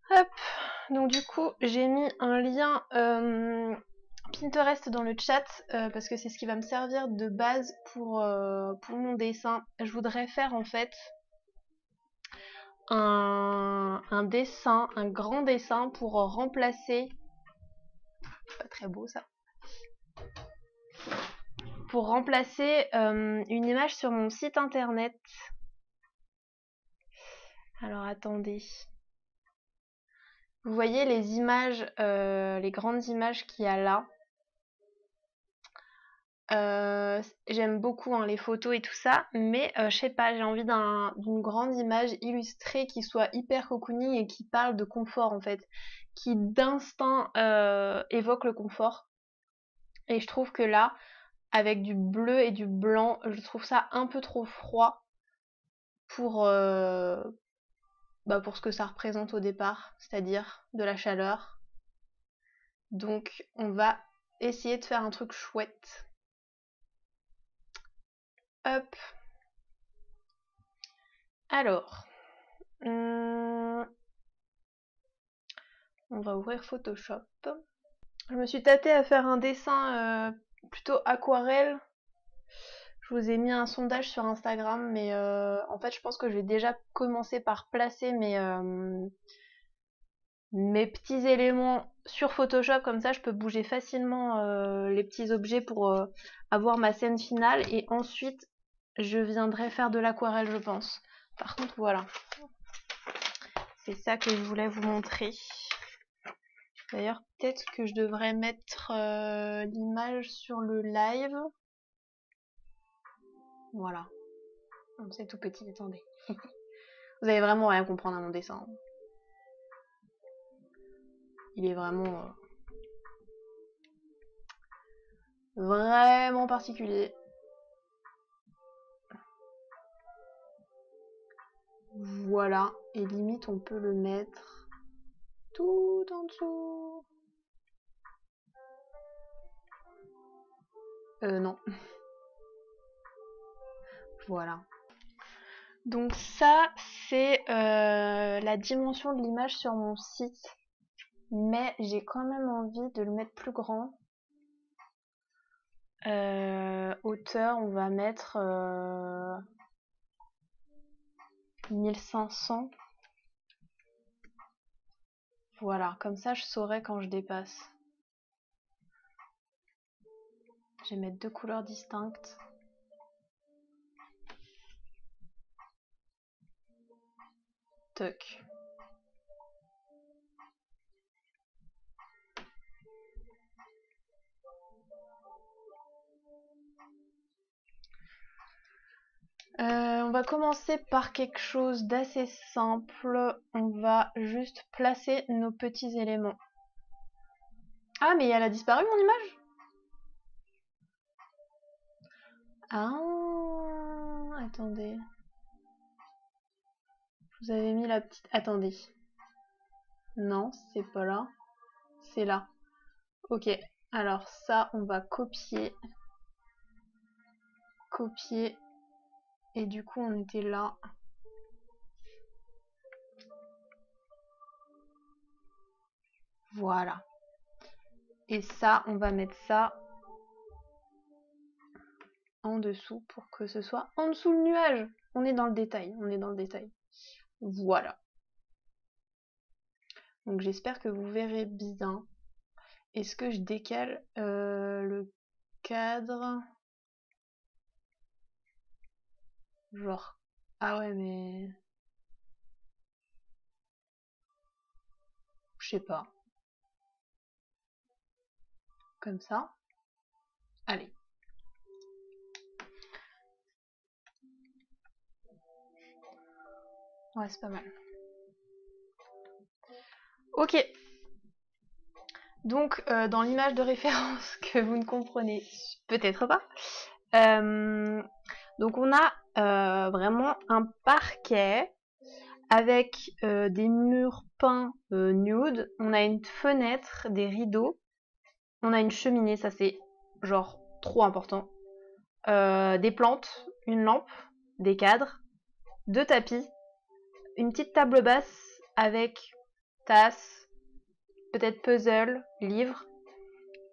Hop, donc du coup j'ai mis un lien Pinterest dans le chat parce que c'est ce qui va me servir de base pour mon dessin. Je voudrais faire en fait un dessin, un grand dessin pour remplacer, pas très beau ça, pour remplacer une image sur mon site internet. Alors attendez. Vous voyez les images, les grandes images qu'il y a là. J'aime beaucoup hein, les photos et tout ça, mais je sais pas, j'ai envie d'une grande image illustrée qui soit hyper cocooning et qui parle de confort en fait, qui d'instinct évoque le confort. Et je trouve que là, avec du bleu et du blanc, je trouve ça un peu trop froid pour, pour ce que ça représente au départ, c'est-à-dire de la chaleur. Donc on va essayer de faire un truc chouette. Hop. Alors, on va ouvrir Photoshop. Je me suis tâtée à faire un dessin plutôt aquarelle. Je vous ai mis un sondage sur Instagram, mais en fait je pense que je vais déjà commencer par placer mes petits éléments sur Photoshop, comme ça je peux bouger facilement les petits objets pour avoir ma scène finale, et ensuite je viendrai faire de l'aquarelle je pense. Par contre voilà, c'est ça que je voulais vous montrer. D'ailleurs peut-être que je devrais mettre l'image sur le live. Voilà, c'est tout petit, attendez. Vous allez vraiment rien comprendre à mon dessin. Il est vraiment vraiment particulier. Voilà, et limite on peut le mettre tout en dessous. Non. Voilà. Donc ça, c'est la dimension de l'image sur mon site. Mais j'ai quand même envie de le mettre plus grand. Hauteur, on va mettre 1500. Voilà, comme ça je saurai quand je dépasse. Je vais mettre deux couleurs distinctes. Toc. On va commencer par quelque chose d'assez simple. On va juste placer nos petits éléments. Ah, mais elle a disparu mon image? Ah, attendez. Je vous avais mis la petite... Attendez. Non, c'est pas là. C'est là. Ok. Alors ça, on va copier. Copier. Et du coup, on était là. Voilà. Et ça, on va mettre ça en dessous pour que ce soit en dessous le nuage. On est dans le détail. On est dans le détail. Voilà. Donc j'espère que vous verrez bien. Est-ce que je décale le cadre? Genre... Ah ouais, mais... Je sais pas. Comme ça. Allez. Ouais, c'est pas mal. Ok. Donc, dans l'image de référence que vous ne comprenez peut-être pas, donc on a vraiment un parquet avec des murs peints nude, on a une fenêtre, des rideaux, on a une cheminée, ça c'est genre trop important, des plantes, une lampe, des cadres, deux tapis, une petite table basse avec tasse, peut-être puzzle, livre.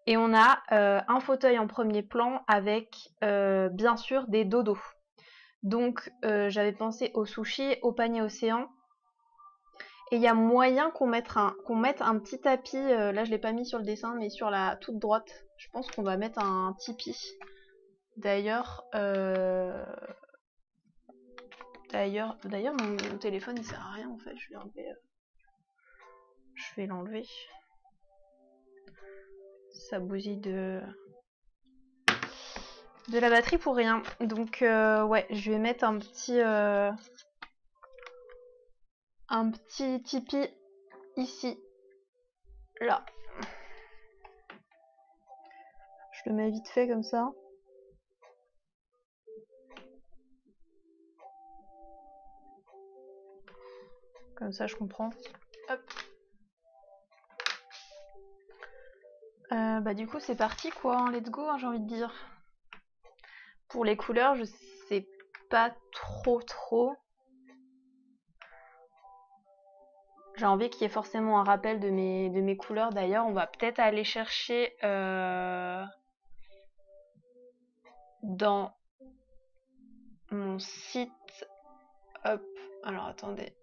Et on a un fauteuil en premier plan avec bien sûr des dodos. Donc j'avais pensé au sushi, au panier océan. Et il y a moyen qu'on mette un petit tapis, là je l'ai pas mis sur le dessin, mais sur la toute droite. Je pense qu'on va mettre un tipi. D'ailleurs, mon téléphone il sert à rien en fait. Je vais l'enlever. Ça bousille de la batterie pour rien. Donc ouais, je vais mettre un petit tipi ici, là. Je le mets vite fait comme ça. Comme ça, je comprends. Hop. Bah du coup, c'est parti quoi. Hein, let's go, hein, j'ai envie de dire. Pour les couleurs, je sais pas trop. J'ai envie qu'il y ait forcément un rappel de mes couleurs. D'ailleurs, on va peut-être aller chercher dans mon site. Hop, alors attendez.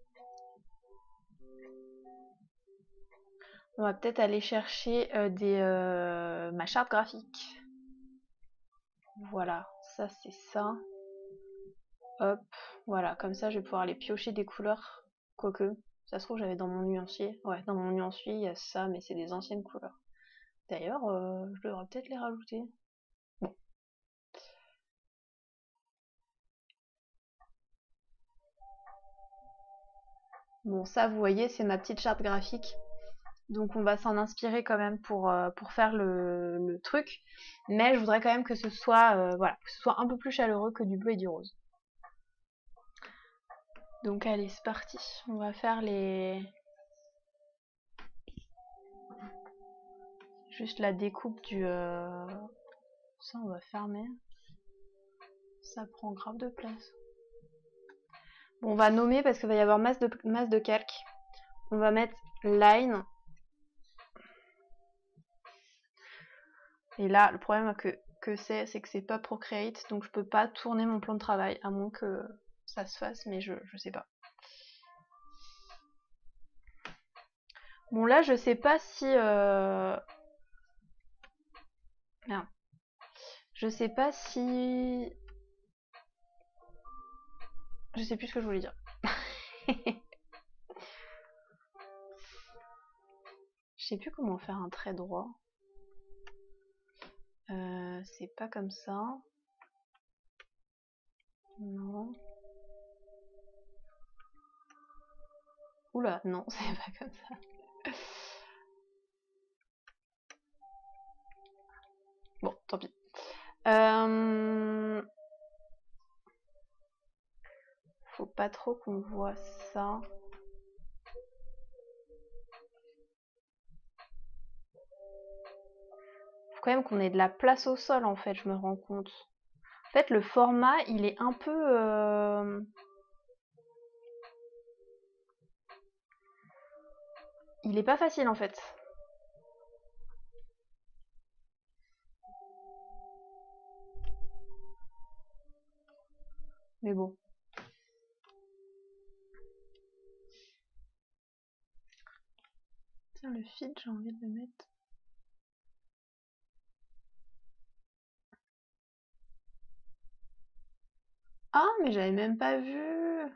On va peut-être aller chercher ma charte graphique. Voilà, ça c'est ça. Hop, voilà, comme ça je vais pouvoir aller piocher des couleurs. Quoique, ça se trouve j'avais dans mon nuancier. Ouais, dans mon nuancier il y a ça, mais c'est des anciennes couleurs. D'ailleurs, je devrais peut-être les rajouter. Bon. Bon, ça vous voyez, c'est ma petite charte graphique. Donc on va s'en inspirer quand même pour faire le truc. Mais je voudrais quand même que ce soit, voilà, que ce soit un peu plus chaleureux que du bleu et du rose. Donc allez, c'est parti. On va faire juste la découpe du... Ça, on va fermer. Ça prend grave de place. Bon, on va nommer parce qu'il va y avoir masse de calque. On va mettre line. Et là, le problème que c'est que c'est pas Procreate, donc je peux pas tourner mon plan de travail, à moins que ça se fasse, mais je sais pas. Bon, là, je sais pas si... Merde. Je sais pas si... Je sais plus ce que je voulais dire. Je sais plus comment faire un trait droit. C'est pas comme ça. Non. Oula, non, c'est pas comme ça. Bon, tant pis. Faut pas trop qu'on voit ça. Faut quand même qu'on ait de la place au sol en fait, je me rends compte. En fait, le format, il est un peu... Il est pas facile en fait. Mais bon. Tiens, le feed, j'ai envie de le mettre. Ah, mais j'avais même pas vu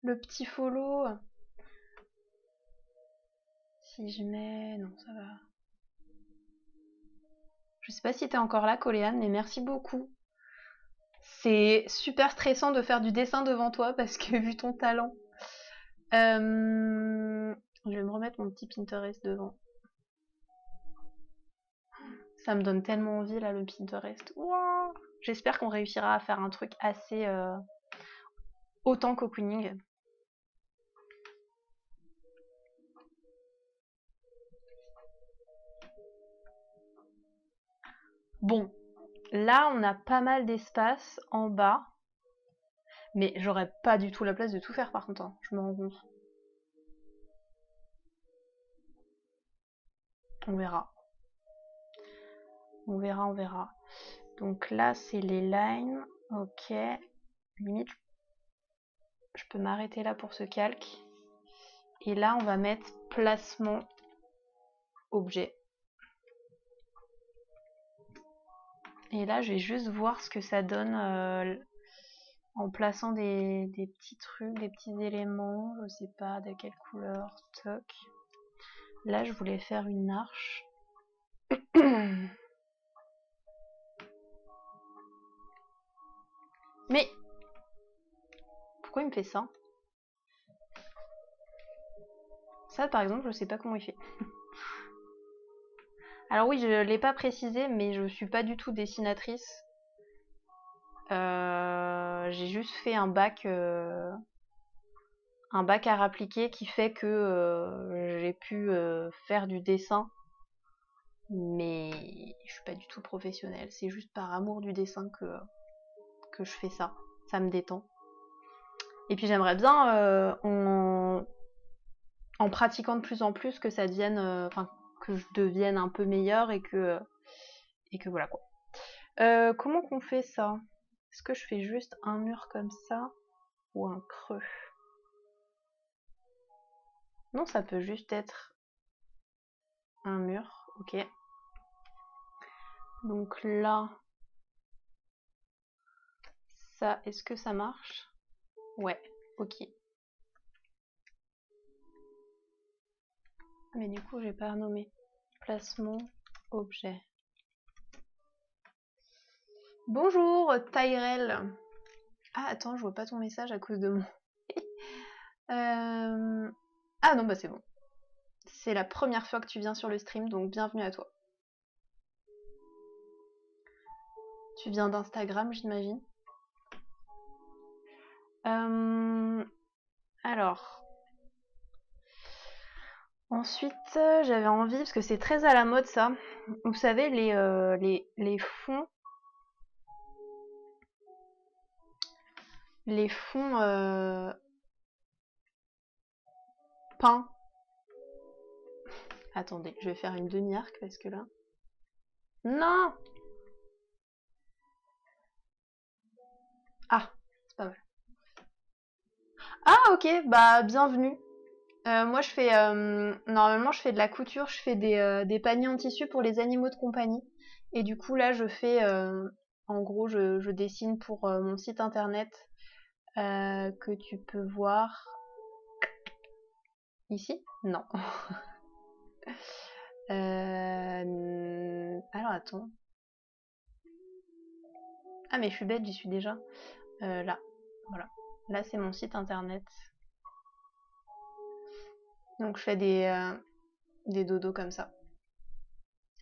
le petit follow. Si je mets... Non, ça va. Je sais pas si t'es encore là, Coléane, mais merci beaucoup. C'est super stressant de faire du dessin devant toi parce que vu ton talent. Je vais me remettre mon petit Pinterest devant. Ça me donne tellement envie là le Pinterest. Wow. J'espère qu'on réussira à faire un truc assez autant cocooning. Bon, là on a pas mal d'espace en bas. Mais j'aurais pas du tout la place de tout faire par contre, hein, je me rends compte. On verra. On verra, on verra. Donc là, c'est les lines. Ok. Limite, je peux m'arrêter là pour ce calque. Et là, on va mettre placement objet. Et là, je vais juste voir ce que ça donne en plaçant des petits trucs, des petits éléments. Je sais pas de quelle couleur. Toc. Là, je voulais faire une arche. Mais pourquoi il me fait ça? Ça, par exemple, je sais pas comment il fait. Alors oui, je l'ai pas précisé, mais je suis pas du tout dessinatrice. J'ai juste fait un bac art appliqué qui fait que j'ai pu faire du dessin, mais je suis pas du tout professionnelle. C'est juste par amour du dessin que je fais ça. Ça me détend. Et puis j'aimerais bien en pratiquant de plus en plus que ça devienne, enfin que je devienne un peu meilleure et que voilà quoi. Comment qu'on fait ça? Est-ce que je fais juste un mur comme ça ou un creux? Non, ça peut juste être un mur, ok. Donc là, ça, est-ce que ça marche? Ouais, ok. Mais du coup, j'ai pas renommé. Placement, objet. Bonjour, Tyrell. Ah, attends, je vois pas ton message à cause de mon... Ah non, bah c'est bon. C'est la première fois que tu viens sur le stream, donc bienvenue à toi. Tu viens d'Instagram, j'imagine. Alors. Ensuite, j'avais envie, parce que c'est très à la mode ça, vous savez, les fonds... Les fonds peints. Attendez, je vais faire une demi-arc parce que là... Non! Ah, c'est pas mal. Ah ok, bah bienvenue. Moi je fais... normalement je fais de la couture, je fais des paniers en tissu pour les animaux de compagnie. Et du coup là je fais... en gros je dessine pour mon site internet que tu peux voir... Ici? Non. Alors attends. Ah mais je suis bête, j'y suis déjà. Là, voilà. Là c'est mon site internet. Donc je fais des dodos comme ça.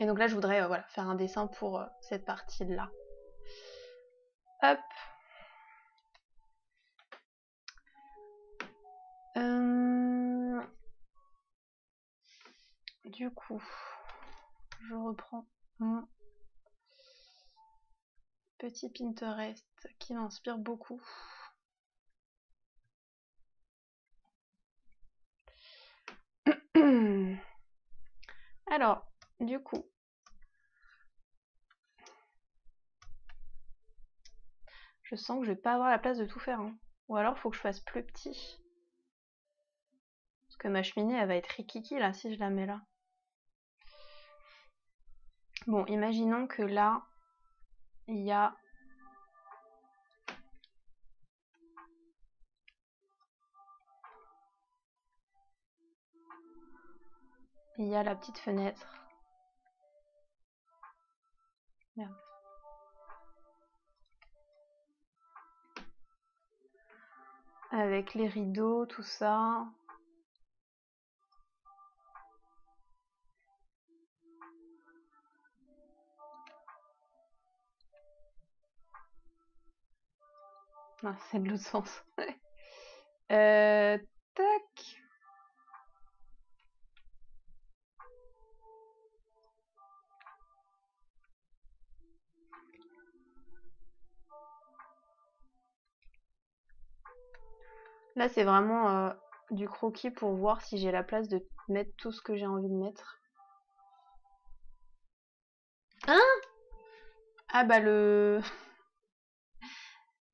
Et donc là je voudrais voilà, faire un dessin pour cette partie là. Hop. Du coup, je reprends mon petit Pinterest qui m'inspire beaucoup. Alors, du coup, je sens que je vais pas avoir la place de tout faire. Hein. Ou alors, il faut que je fasse plus petit. Parce que ma cheminée, elle va être rikiki là si je la mets là. Bon, imaginons que là, il y a... Il y a la petite fenêtre. Merde. Avec les rideaux, tout ça. Non, c'est de l'autre sens. Tac. Là, c'est vraiment du croquis pour voir si j'ai la place de mettre tout ce que j'ai envie de mettre. Hein? Ah bah le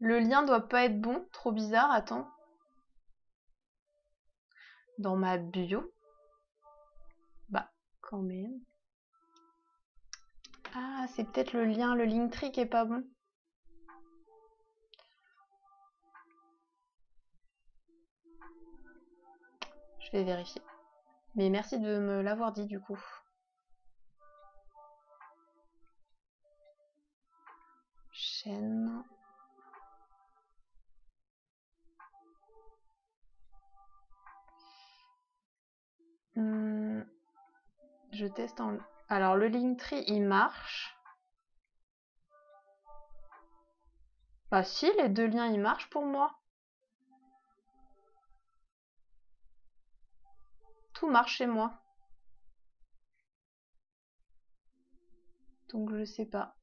lien doit pas être bon, trop bizarre, attends. Dans ma bio. Bah, quand même. Ah, c'est peut-être le lien, le Linktree qui est pas bon. Je vais vérifier. Mais merci de me l'avoir dit du coup. Chaîne. Je teste en... Alors le Linktree il marche. Bah si, les deux liens ils marchent pour moi. Tout marche chez moi. Donc je sais pas.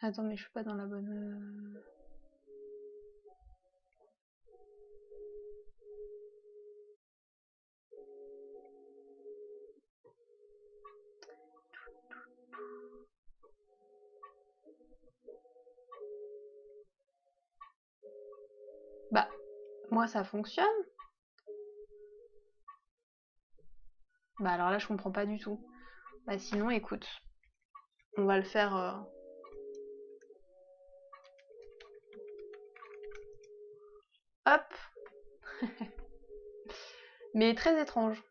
Attends, mais je suis pas dans la bonne... Bah, moi ça fonctionne. Bah alors là je comprends pas du tout. Bah sinon écoute, on va le faire... Hop. Mais très étrange.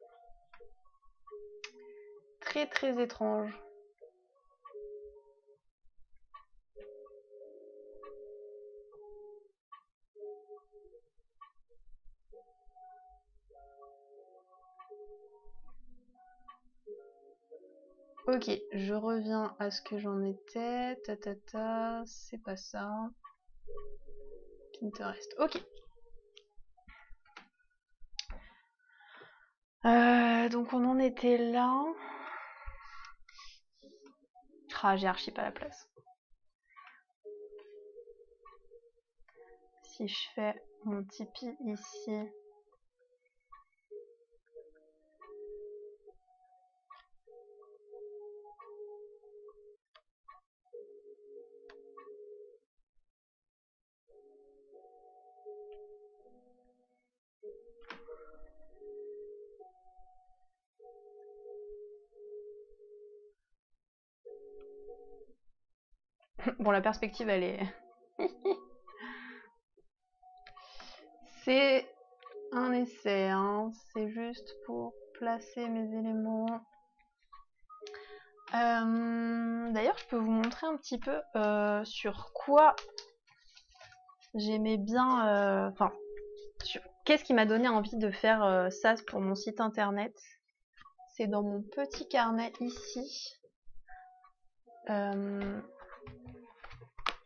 Très très étrange. Ok, je reviens à ce que j'en étais. C'est pas ça. Pinterest. Ok. Donc on en était là. Ah, j'ai archi pas la place. Si je fais mon Tipeee ici. Bon, la perspective, elle est... C'est un essai, hein. C'est juste pour placer mes éléments. D'ailleurs, je peux vous montrer un petit peu sur quoi j'aimais bien... Enfin, qu'est-ce qui m'a donné envie de faire ça pour mon site internet. C'est dans mon petit carnet ici.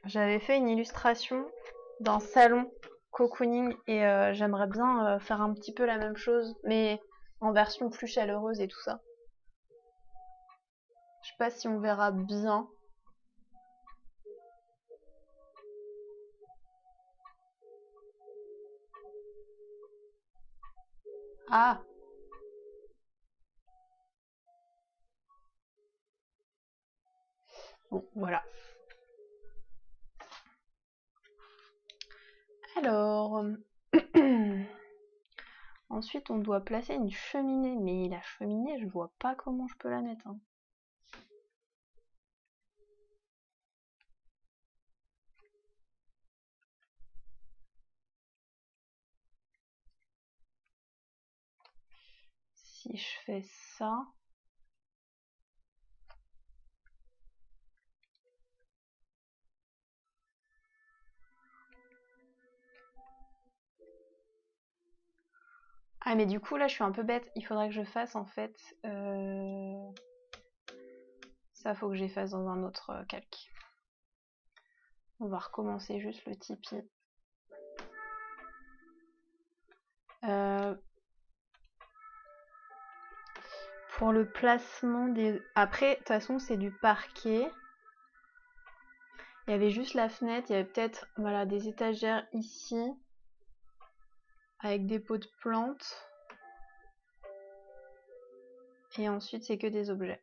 J'avais fait une illustration d'un salon cocooning et j'aimerais bien faire un petit peu la même chose, mais en version plus chaleureuse et tout ça. Je sais pas si on verra bien. Ah! Bon, voilà. Alors... Ensuite, on doit placer une cheminée. Mais la cheminée, je vois pas comment je peux la mettre. Hein. Si je fais ça... Ah mais du coup là je suis un peu bête, il faudrait que je fasse en fait ça, faut que j'efface dans un autre calque. On va recommencer juste le Tipeee. Pour le placement des... Après, de toute façon, c'est du parquet. Il y avait juste la fenêtre, il y avait peut-être voilà, des étagères ici, avec des pots de plantes. Et ensuite, c'est que des objets.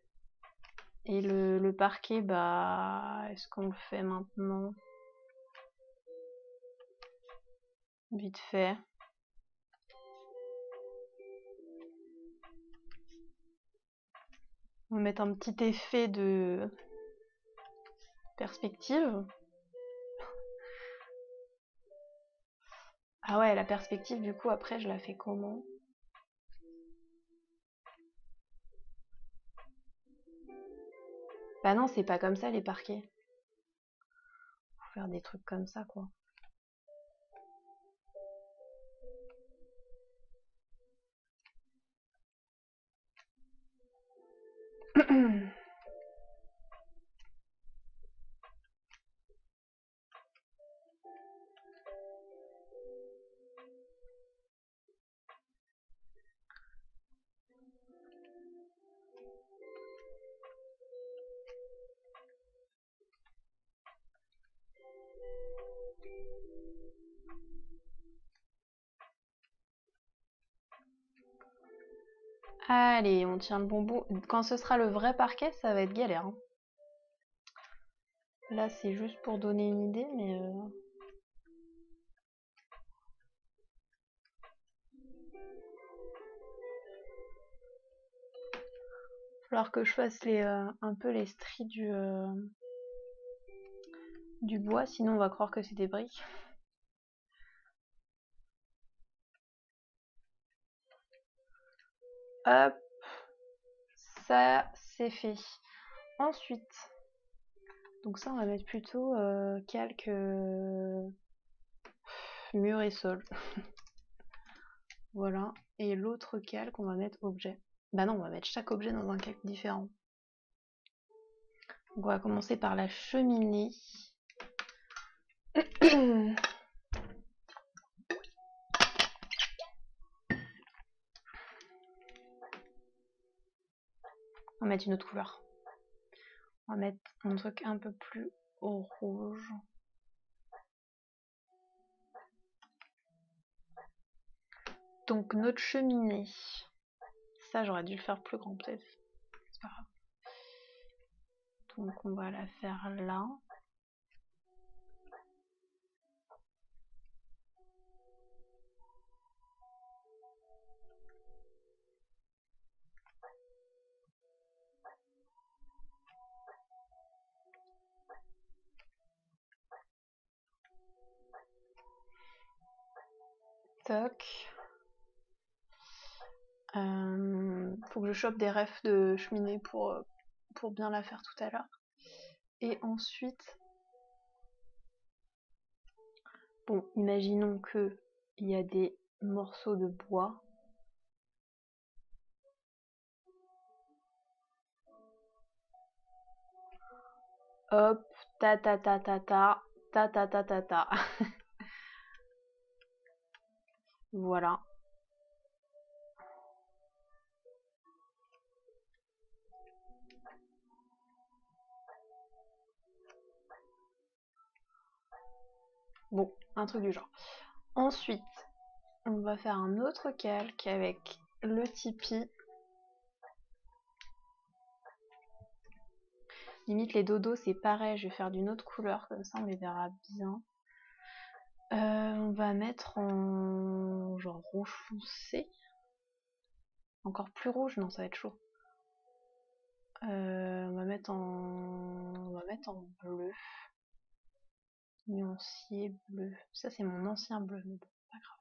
Et le parquet, bah, est-ce qu'on le fait maintenant? Vite fait. On va mettre un petit effet de perspective. Ah ouais, la perspective, du coup, après, je la fais comment? Bah non, c'est pas comme ça, les parquets. Faut faire des trucs comme ça, quoi. Allez, on tient le bon bout. Quand ce sera le vrai parquet, ça va être galère, hein. Là, c'est juste pour donner une idée, mais... Il va falloir que je fasse un peu les stries du bois, sinon on va croire que c'est des briques. Hop, ça c'est fait. Ensuite, donc ça on va mettre plutôt calque mur et sol. Voilà. Et l'autre calque, on va mettre objet. Bah non, on va mettre chaque objet dans un calque différent. Donc on va commencer par la cheminée. On va mettre une autre couleur. On va mettre un truc un peu plus au rouge. Donc notre cheminée. Ça, j'aurais dû le faire plus grand peut-être. C'est pas grave. Donc on va la faire là. Toc. Faut que je chope des refs de cheminée pour bien la faire tout à l'heure. Et ensuite, bon, imaginons que il y a des morceaux de bois. Hop, ta ta ta ta ta, ta ta ta ta ta. Voilà. Bon, un truc du genre. Ensuite, on va faire un autre calque avec le tipi. Limite les dodos c'est pareil, je vais faire d'une autre couleur, comme ça on les verra bien. On va mettre en genre rouge foncé. Encore plus rouge, non ça va être chaud. On va mettre en bleu. Nuancier bleu. Ça c'est mon ancien bleu, mais bon, pas grave.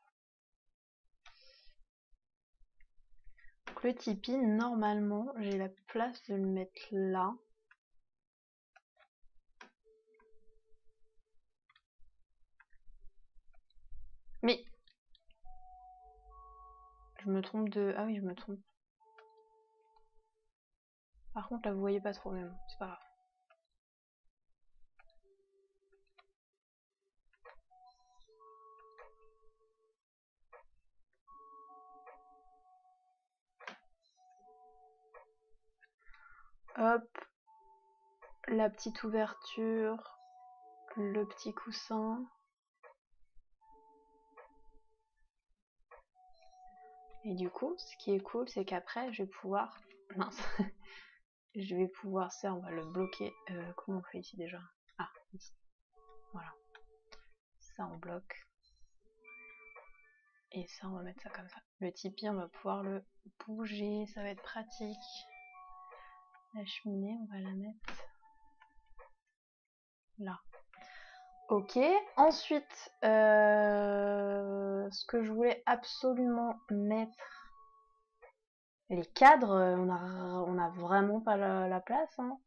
Donc le tipi, normalement, j'ai la place de le mettre là. Mais je me trompe de... Ah oui, je me trompe. Par contre, là, vous voyez pas trop même. C'est pas grave. Hop. La petite ouverture. le petit coussin. Et du coup, ce qui est cool, c'est qu'après, je vais pouvoir... Mince. Je vais pouvoir... Ça, on va le bloquer. Comment on fait ici déjà? Ah, ici. Voilà. Ça, on bloque. Et ça, on va mettre ça comme ça. Le tipi, on va pouvoir le bouger. Ça va être pratique. La cheminée, on va la mettre là. Ok. Ensuite, ce que je voulais absolument mettre... Les cadres, on a vraiment pas la place. Hein.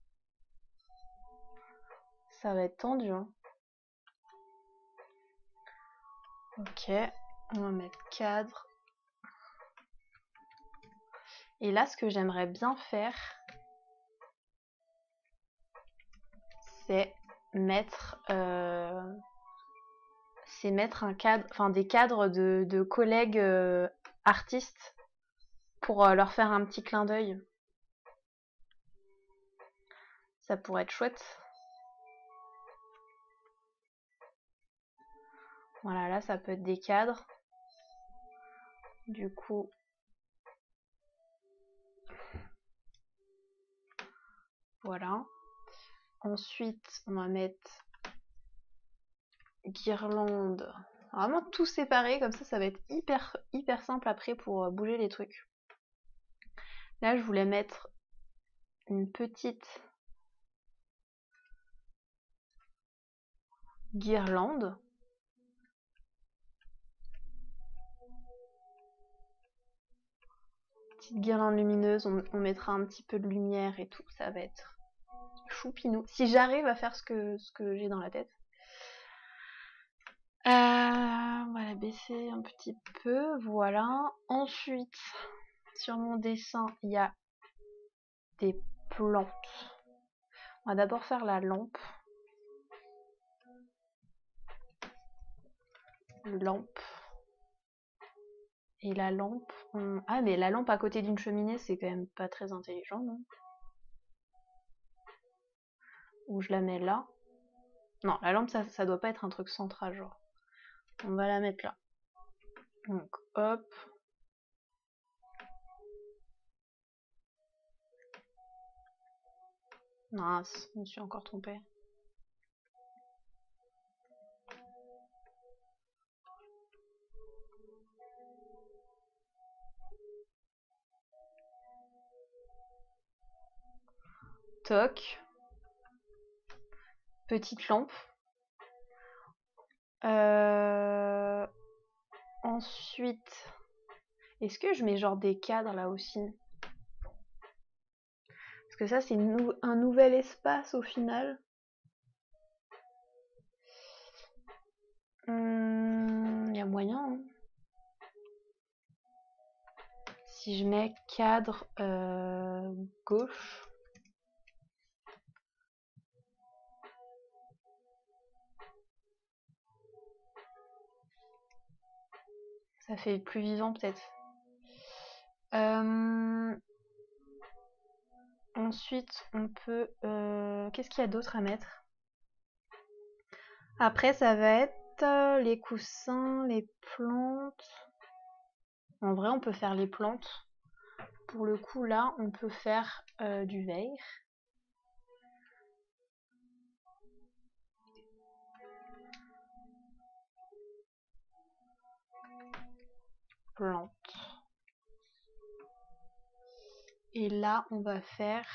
Ça va être tendu. Hein. Ok. On va mettre cadre. Et là, ce que j'aimerais bien faire, c'est mettre un cadre, enfin des cadres de collègues artistes pour leur faire un petit clin d'œil. Ça pourrait être chouette. Voilà, là ça peut être des cadres. Du coup, voilà. Ensuite, on va mettre guirlande. Vraiment tout séparé, comme ça va être hyper simple après pour bouger les trucs. Là, je voulais mettre une petite guirlande. Petite guirlande lumineuse, on mettra un petit peu de lumière et tout, ça va être choupinou. Si j'arrive à faire ce que j'ai dans la tête. On va la baisser un petit peu, voilà. Ensuite, sur mon dessin, il y a des plantes. On va d'abord faire la lampe. Et la lampe... Ah, mais la lampe à côté d'une cheminée, c'est quand même pas très intelligent, non? Ou je la mets là. Non, la lampe, ça doit pas être un truc central, genre. On va la mettre là. Donc, hop. Mince, je me suis encore trompée. Toc. Petite lampe. Ensuite, est-ce que je mets genre des cadres là aussi? Parce que ça, c'est un nouvel espace au final. Il y a moyen. Hein. Si je mets cadre gauche. Ça fait plus vivant peut-être. Ensuite, on peut... qu'est-ce qu'il y a d'autre à mettre? Après, ça va être les coussins, les plantes. En vrai, on peut faire les plantes. Pour le coup, là, on peut faire du verre. Plante. Et là, on va faire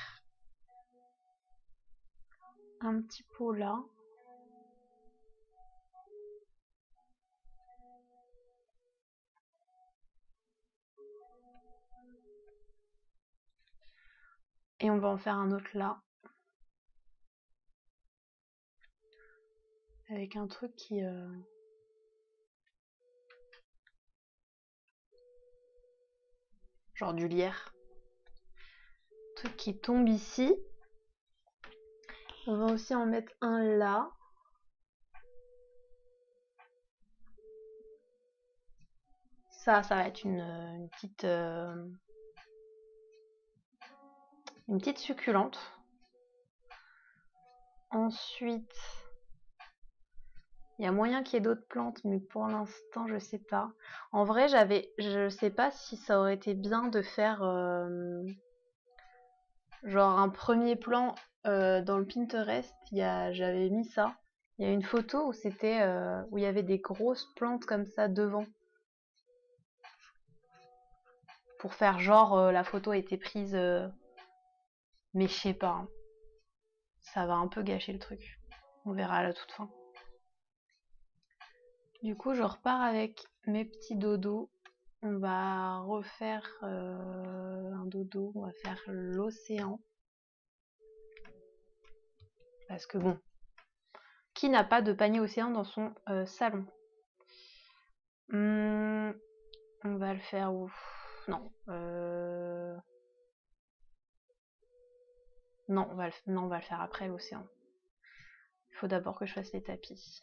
un petit pot là. Et on va en faire un autre là. Avec un truc qui... genre du lierre. Un truc qui tombe ici. On va aussi en mettre un là. Ça va être une petite succulente. Ensuite, Il y a moyen qu'il y ait d'autres plantes, mais pour l'instant, je sais pas. En vrai, je sais pas si ça aurait été bien de faire genre un premier plan dans le Pinterest. J'avais mis ça. Il y a une photo où c'était où il y avait des grosses plantes comme ça devant. Pour faire genre la photo a été prise, mais je sais pas. Hein. Ça va un peu gâcher le truc. On verra à la toute fin. Du coup, je repars avec mes petits dodos. On va refaire un dodo. On va faire l'océan. Parce que bon, qui n'a pas de panier océan dans son salon? On va le faire où? Non. Non, on va le faire après l'océan. Il faut d'abord que je fasse les tapis.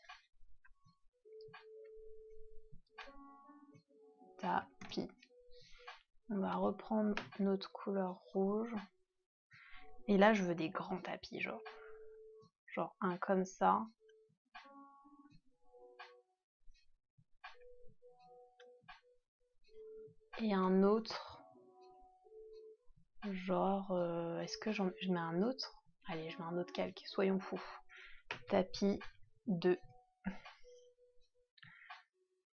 Tapis. On va reprendre notre couleur rouge. Et là, je veux des grands tapis, genre. Genre un comme ça. Et un autre. Genre, est-je mets un autre? Allez, je mets un autre calque, soyons fous. Tapis 2.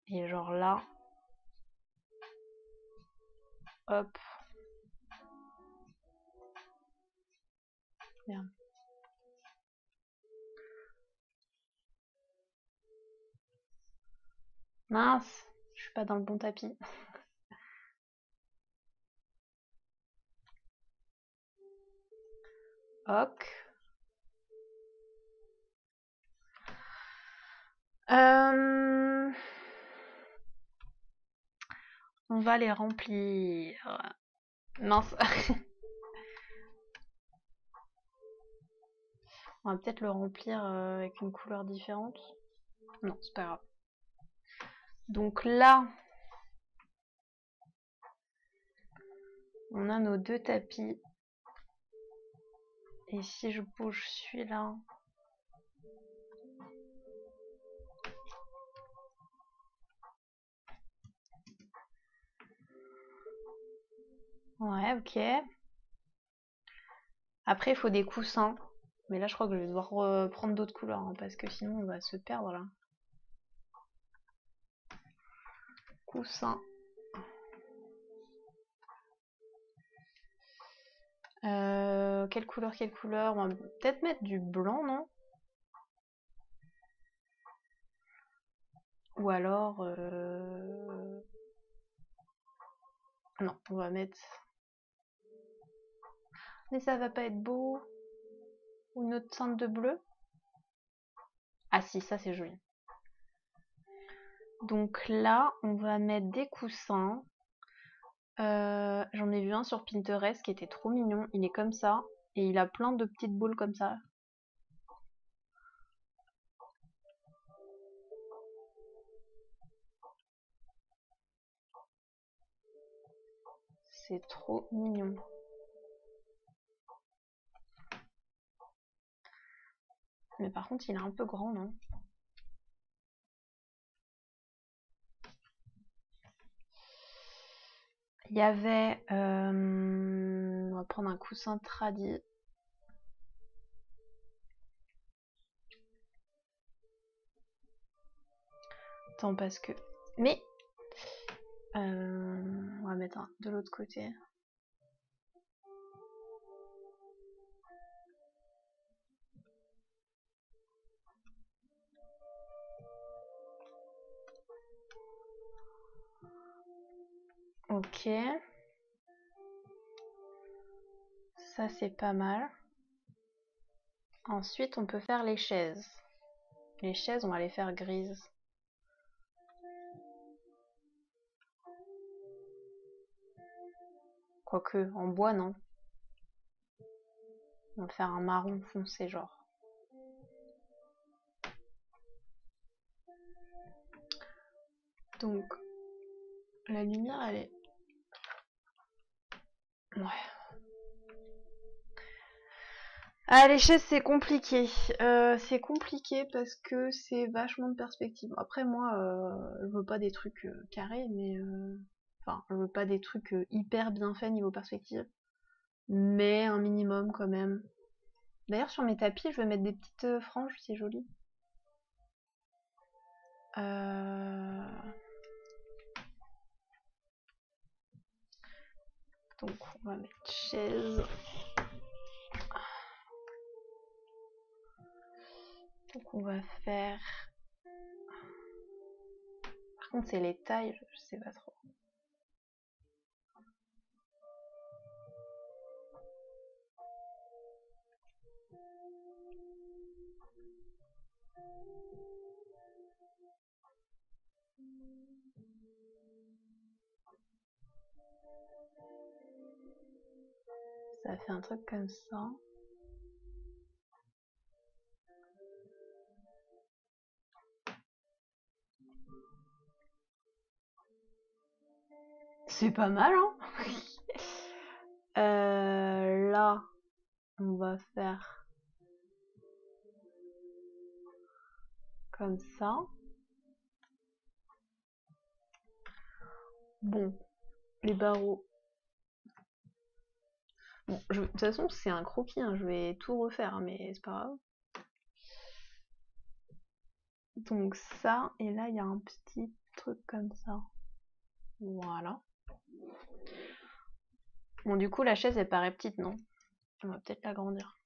Et genre là. Hop. Merde. Mince, je suis pas dans le bon tapis. Ok. On va les remplir. Mince. On va peut-être le remplir avec une couleur différente. Non, c'est pas grave. Donc là, on a nos deux tapis. Et si je bouge celui-là, ouais, ok. Après, il faut des coussins. Mais là, je crois que je vais devoir prendre d'autres couleurs, hein, parce que sinon, on va se perdre là. Coussin. Quelle couleur, quelle couleur? On va peut-être mettre du blanc, non? Ou alors... Non, on va mettre... Mais ça va pas être beau. Ou une autre teinte de bleu. Ah si, ça c'est joli. Donc là, on va mettre des coussins. J'en ai vu un sur Pinterest qui était trop mignon. Il est comme ça. Et il a plein de petites boules comme ça. C'est trop mignon. Mais par contre, il est un peu grand, non? Il y avait... on va prendre un coussin tradi. Attends, parce que... Mais... on va mettre un de l'autre côté. Ok. Ça, c'est pas mal. Ensuite, on peut faire les chaises. Les chaises, on va les faire grises. Quoique, en bois, non. On va faire un marron foncé, genre. Donc, la lumière, elle est... Ouais. Ah, les chaises, c'est compliqué. C'est compliqué parce que c'est vachement de perspective. Après, moi, je veux pas des trucs carrés, mais... Enfin, je veux pas des trucs hyper bien faits niveau perspective. Mais un minimum quand même. D'ailleurs, sur mes tapis, je vais mettre des petites franges, c'est joli. Donc, on va mettre chaise. Donc, on va faire... Par contre, c'est les tailles, je sais pas trop. Ça fait un truc comme ça. C'est pas mal, hein. Là, on va faire comme ça. Bon, les barreaux. Bon, de toute façon, c'est un croquis, hein, je vais tout refaire, hein, mais c'est pas grave. Donc ça, et là, il y a un petit truc comme ça. Voilà. Bon, du coup, la chaise, elle paraît petite, non? On va peut-être l'agrandir.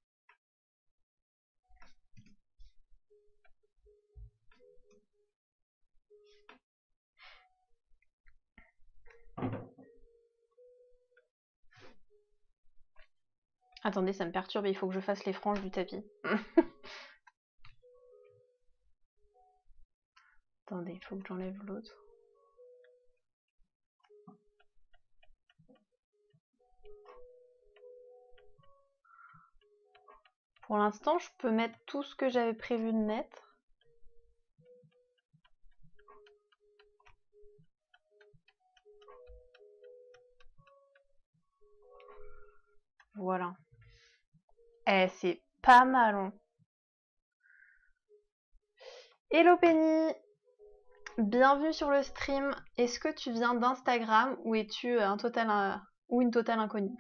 Attendez, ça me perturbe, il faut que je fasse les franges du tapis. Attendez, il faut que j'enlève l'autre. Pour l'instant, je peux mettre tout ce que j'avais prévu de mettre. Voilà. Eh, c'est pas mal, hein. Hello Penny! Bienvenue sur le stream. Est-ce que tu viens d'Instagram ou es-tu ou une totale inconnue?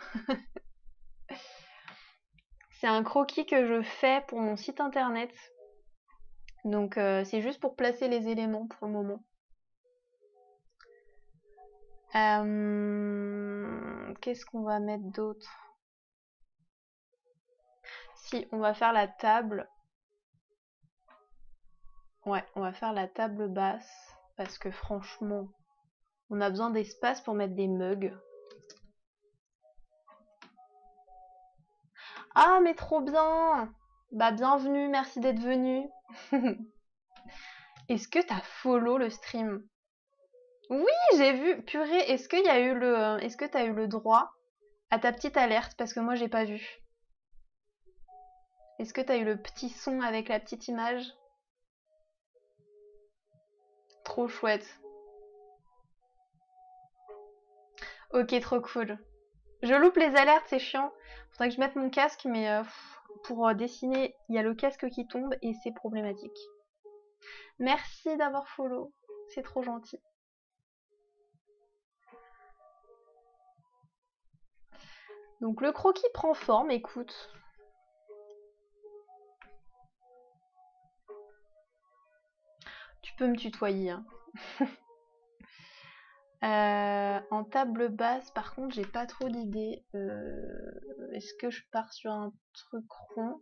C'est un croquis que je fais pour mon site internet. Donc c'est juste pour placer les éléments pour le moment. Qu'est-ce qu'on va mettre d'autre? Si, on va faire la table. Ouais, on va faire la table basse. Parce que franchement, on a besoin d'espace pour mettre des mugs. Ah, mais trop bien! Bah, bienvenue, merci d'être venu. Est-ce que t'as follow le stream? Oui, j'ai vu. Purée, est-ce qu'il y a eu est-ce que t'as eu le droit à ta petite alerte? Parce que moi, j'ai pas vu. Est-ce que t'as eu le petit son avec la petite image? Trop chouette. Ok, trop cool. Je loupe les alertes, c'est chiant. Faudrait que je mette mon casque, mais pour dessiner, il y a le casque qui tombe et c'est problématique. Merci d'avoir follow. C'est trop gentil. Donc le croquis prend forme, écoute. Tu peux me tutoyer, hein. En table basse, par contre, j'ai pas trop d'idées. Est-ce que je pars sur un truc rond?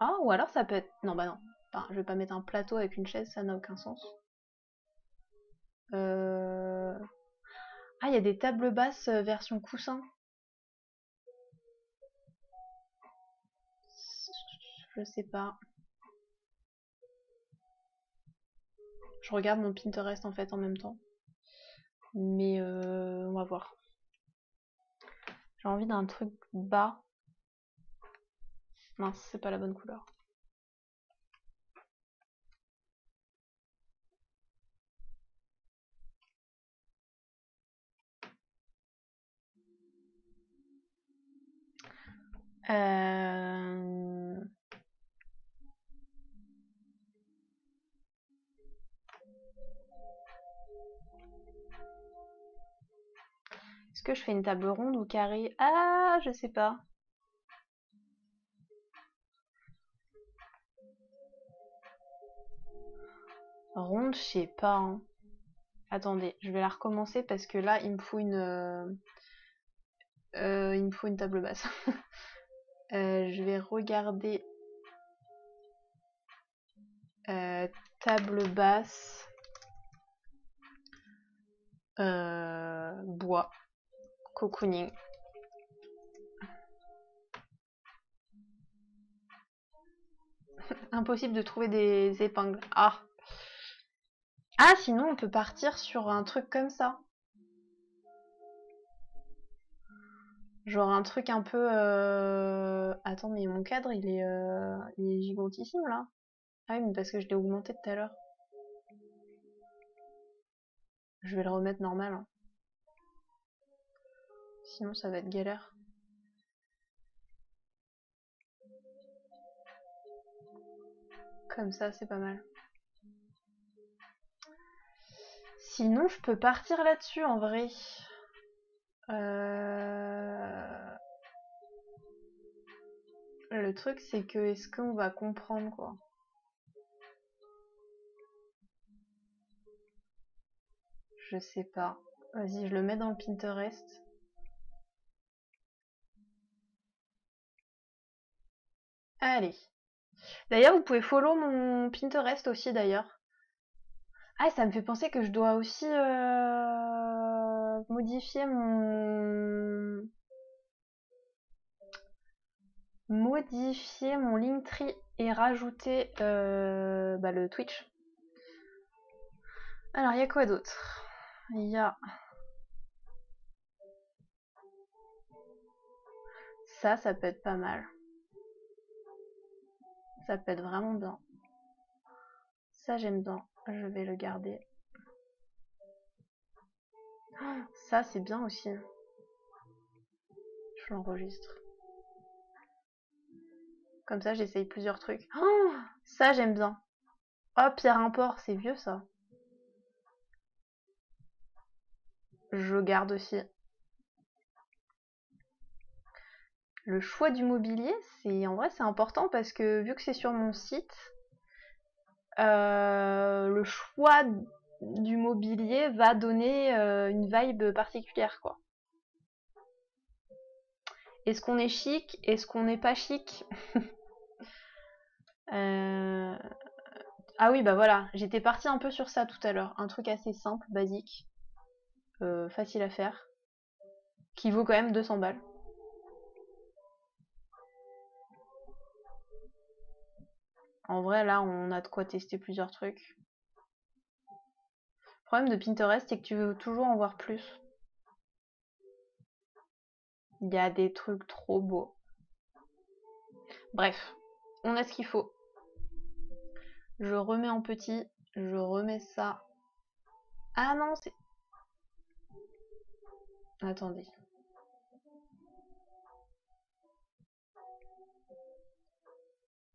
Ah, ou alors ça peut être... Non, bah non. Enfin, je vais pas mettre un plateau avec une chaise, ça n'a aucun sens. Ah, il y a des tables basses version coussin. Je sais pas. Je regarde mon Pinterest en fait en même temps. Mais on va voir. J'ai envie d'un truc bas. Mince, c'est pas la bonne couleur. Euh... Est-ce que je fais une table ronde ou carrée? Ah, je sais pas. Ronde, je sais pas. Hein. Attendez, je vais la recommencer parce que là, il me faut une table basse. Je vais regarder table basse bois cocooning. Impossible de trouver des épingles. Ah. Ah, sinon on peut partir sur un truc comme ça. Genre un truc un peu... Attends, mais mon cadre, il est gigantissime, là. Ah oui, mais parce que je l'ai augmenté tout à l'heure. Je vais le remettre normal. Hein. Sinon, ça va être galère. Comme ça, c'est pas mal. Sinon, je peux partir là-dessus, en vrai. Le truc, c'est que est-ce qu'on va comprendre, quoi? Je sais pas. Vas-y, je le mets dans le Pinterest. Allez. D'ailleurs, vous pouvez follow mon Pinterest aussi, d'ailleurs. Ah, ça me fait penser que je dois aussi modifier mon Linktree et rajouter le Twitch. Alors, il y a quoi d'autre? Il y a ça peut être pas mal. Ça peut être vraiment bien. Ça, j'aime bien. Je vais le garder. Ça, c'est bien aussi. Je l'enregistre. Comme ça, j'essaye plusieurs trucs. Oh, ça, j'aime bien. Oh, Pierre Import, c'est vieux, ça. Je garde aussi. Le choix du mobilier, en vrai, c'est important parce que vu que c'est sur mon site, le choix du mobilier va donner une vibe particulière, quoi. Est-ce qu'on est chic? Est-ce qu'on n'est pas chic? Ah oui, bah voilà, j'étais partie un peu sur ça tout à l'heure. Un truc assez simple, basique, facile à faire, qui vaut quand même 200 balles. En vrai, là, on a de quoi tester plusieurs trucs. Le problème de Pinterest, c'est que tu veux toujours en voir plus. Il y a des trucs trop beaux. Bref, on a ce qu'il faut. Je remets en petit, je remets ça. Ah non, c'est... Attendez.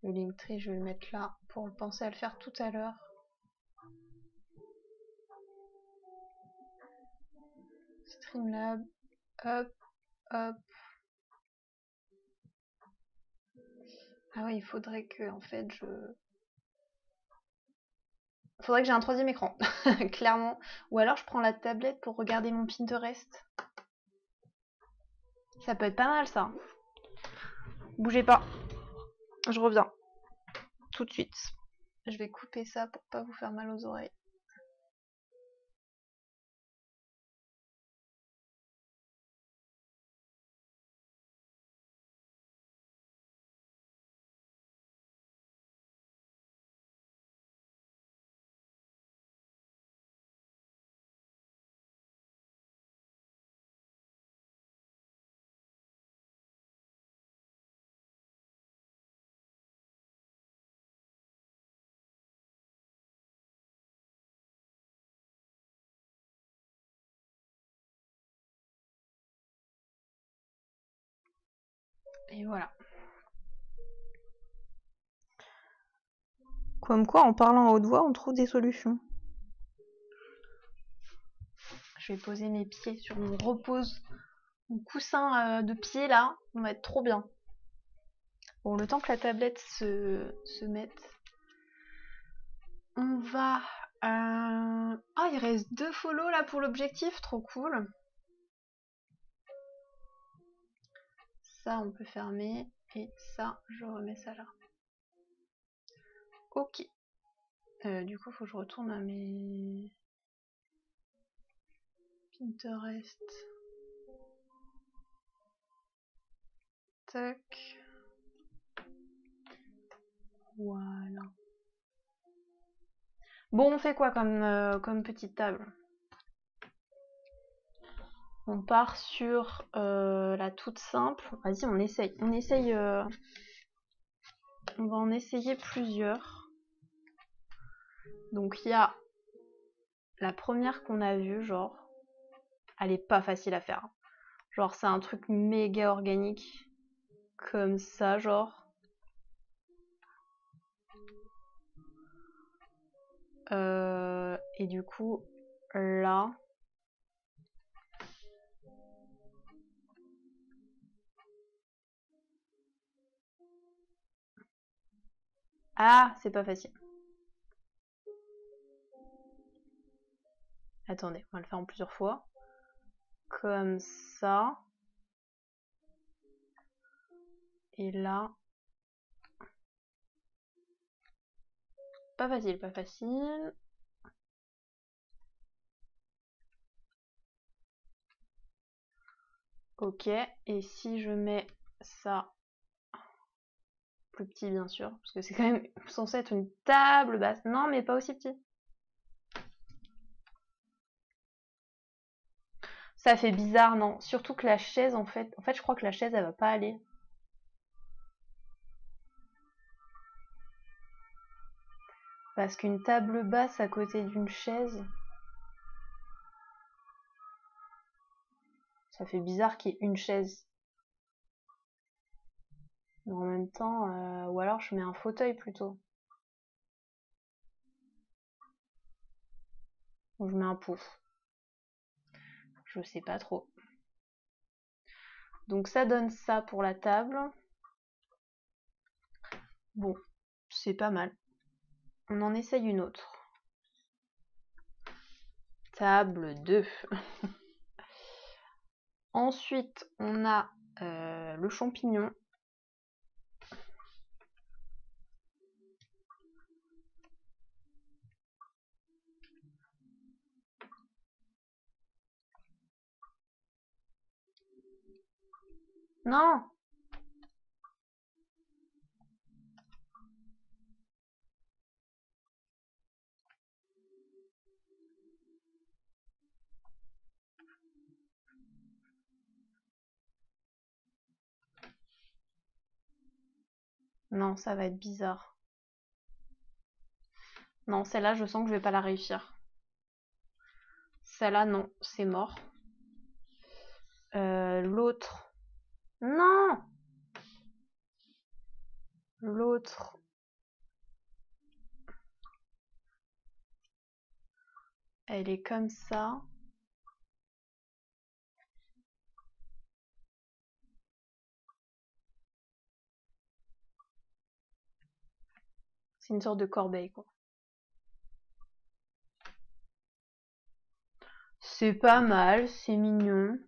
Le Linktree, je vais le mettre là pour penser à le faire tout à l'heure. Streamlab, hop, hop. Ah oui, il faudrait que, en fait, faudrait que j'ai un troisième écran, clairement. Ou alors je prends la tablette pour regarder mon Pinterest. Ça peut être pas mal, ça. Bougez pas. Je reviens. Tout de suite. Je vais couper ça pour pas vous faire mal aux oreilles. Et voilà. Comme quoi, en parlant à haute voix, on trouve des solutions. Je vais poser mes pieds sur mon coussin de pied là. On va être trop bien. Bon, le temps que la tablette se mette, on va... Ah, il reste 2 follow là pour l'objectif, trop cool. Ça, on peut fermer. Et ça, je remets ça là. Ok. Du coup, faut que je retourne à mes... Pinterest. Tac. Voilà. Bon, on fait quoi comme petite table? On part sur la toute simple. Vas-y, on essaye. On essaye. On va en essayer plusieurs. Donc il y a la première qu'on a vue, genre, elle est pas facile à faire. Genre c'est un truc méga organique, comme ça, genre. Et du coup, là... Ah, c'est pas facile. Attendez, on va le faire en plusieurs fois. Comme ça. Et là... Pas facile, pas facile. Ok, et si je mets ça plus petit bien sûr, parce que c'est quand même censé être une table basse. Non, mais pas aussi petit. Ça fait bizarre, non? Surtout que la chaise, en fait, je crois que la chaise, elle va pas aller. Parce qu'une table basse à côté d'une chaise, ça fait bizarre qu'il y ait une chaise. Mais en même temps, ou alors je mets un fauteuil plutôt. Ou je mets un pouf. Je sais pas trop. Donc ça donne ça pour la table. Bon, c'est pas mal. On en essaye une autre. Table 2. Ensuite, on a le champignon. Non! Non, ça va être bizarre. Non, celle-là, je sens que je vais pas la réussir. Celle-là, non, c'est mort. L'autre... Non! L'autre... Elle est comme ça. C'est une sorte de corbeille, quoi. C'est pas mal, c'est mignon.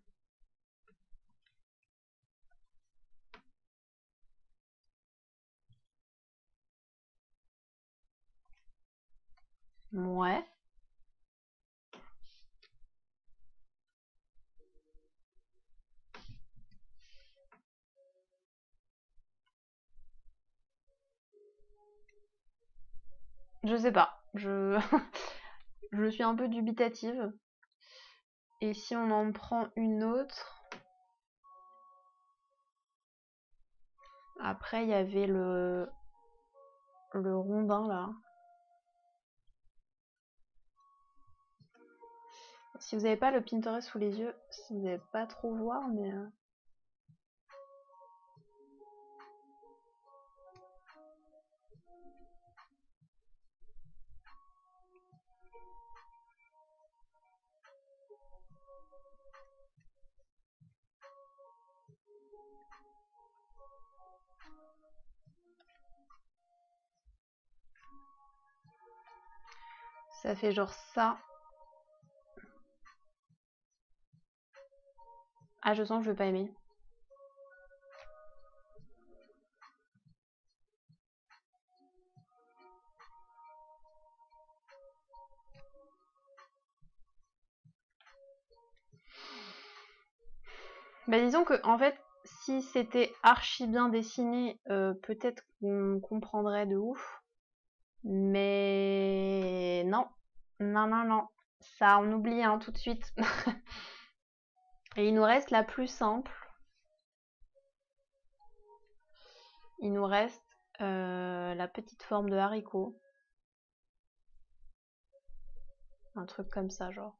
Ouais. Je sais pas. Je suis un peu dubitative. Et si on en prend une autre... Après, il y avait le rondin, là. Si vous n'avez pas le Pinterest sous les yeux, si vous n'allez pas trop voir, mais... Ça fait genre ça. Ah, je sens que je vais pas aimer. Bah disons que en fait, si c'était archi bien dessiné, peut-être qu'on comprendrait de ouf. Mais non, non, non, non. Ça, on oublie hein, tout de suite. Et il nous reste la plus simple. Il nous reste la petite forme de haricot. Un truc comme ça, genre.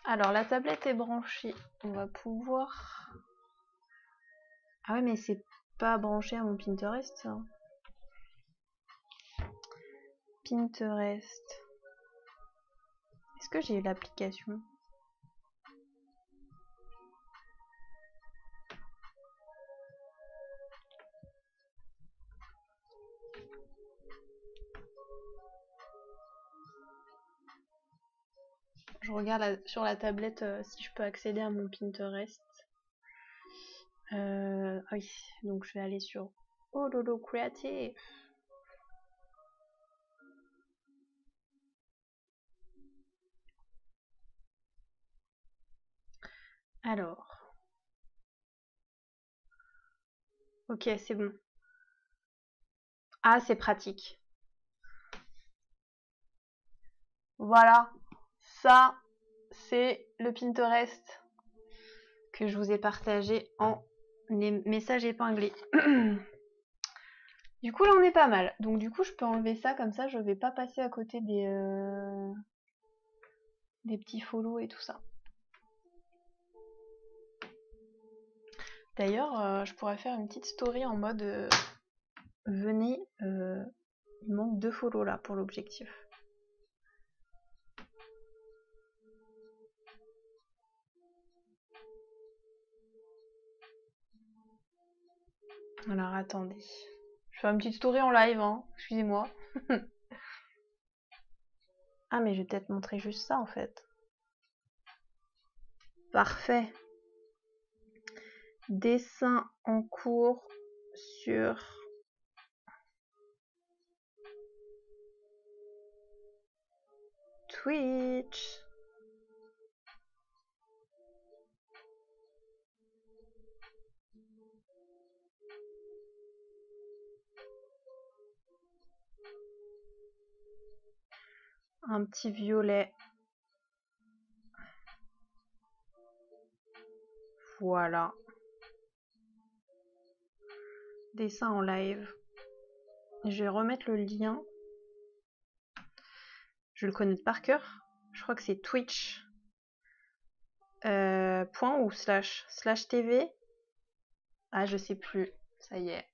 Alors, la tablette est branchée. On va pouvoir... Ah ouais, mais c'est pas branché à mon Pinterest, ça. Pinterest. Est-ce que j'ai l'application? Je regarde sur la tablette si je peux accéder à mon Pinterest. Ah oui, donc je vais aller sur Ololo Creative. Alors. Ok, c'est bon. Ah, c'est pratique. Voilà. Ça, c'est le Pinterest que je vous ai partagé en messages épinglés. Du coup, là, on est pas mal. Donc, du coup, je peux enlever ça comme ça. Je vais pas passer à côté des petits follow et tout ça. D'ailleurs, je pourrais faire une petite story en mode venez, il manque 2 follow là pour l'objectif. Alors attendez. Je fais une petite story en live, hein. Excusez-moi. Ah mais je vais peut-être montrer juste ça en fait. Parfait. Dessin en cours sur Twitch. Un petit violet. Voilà. Dessin en live. Je vais remettre le lien. Je le connais par cœur. Je crois que c'est Twitch. Point ou slash TV. Ah, je sais plus. Ça y est.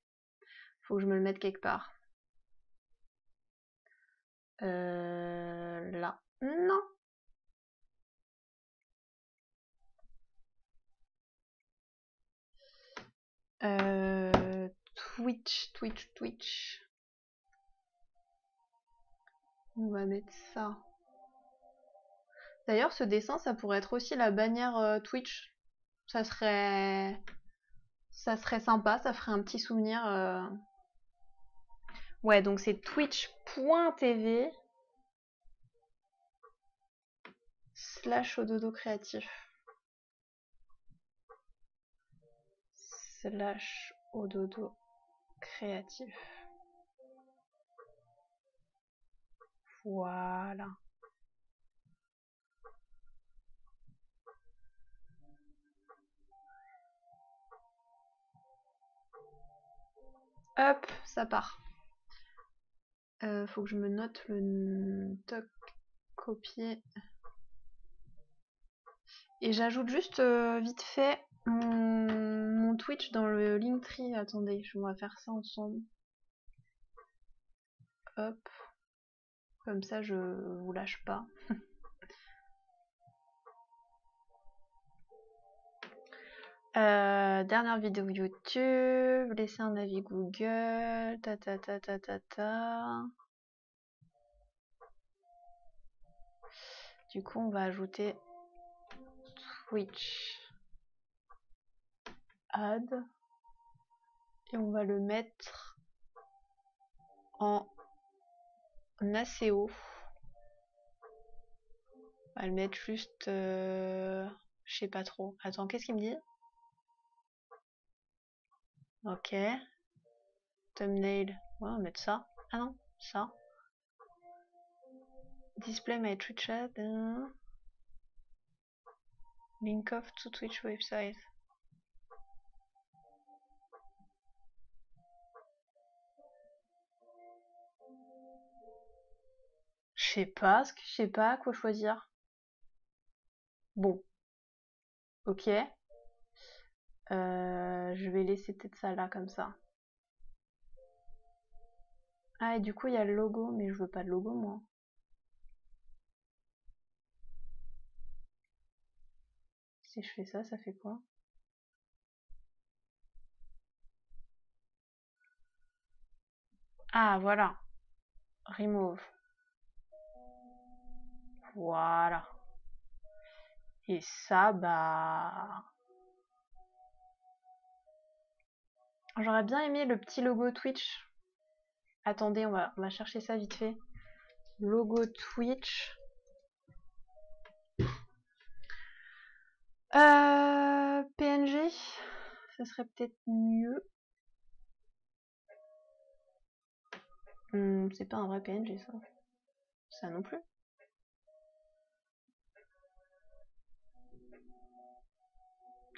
Faut que je me le mette quelque part. Là. Non. Twitch. On va mettre ça. D'ailleurs, ce dessin, ça pourrait être aussi la bannière Twitch. Ça serait sympa, ça ferait un petit souvenir. Ouais, donc c'est twitch.tv / Ododo Créatif. / Ododo Créatif. Voilà. Hop, ça part. Faut que je me note le toc copier. Et j'ajoute juste vite fait mon Twitch dans le Linktree. Attendez, on va faire ça ensemble. Hop. Comme ça, je vous lâche pas. Dernière vidéo YouTube, laissez un avis Google, ta. Du coup, on va ajouter Twitch Ad et on va le mettre en ACO. On va le mettre juste, je sais pas trop. Attends, qu'est-ce qu'il me dit? Ok. Thumbnail. Ouais, on va mettre ça. Ah non, ça. Display my Twitch ad. Link off to Twitch website. Je sais pas quoi choisir. Bon. Ok. Je vais laisser peut-être ça là comme ça. Ah, et du coup, il y a le logo, mais je veux pas de logo, moi. Si je fais ça, ça fait quoi? Ah, voilà. Remove. Voilà. Et ça, bah... J'aurais bien aimé le petit logo Twitch. Attendez, on va chercher ça vite fait. Logo Twitch. PNG. Ça serait peut-être mieux. C'est pas un vrai PNG, ça. Ça non plus.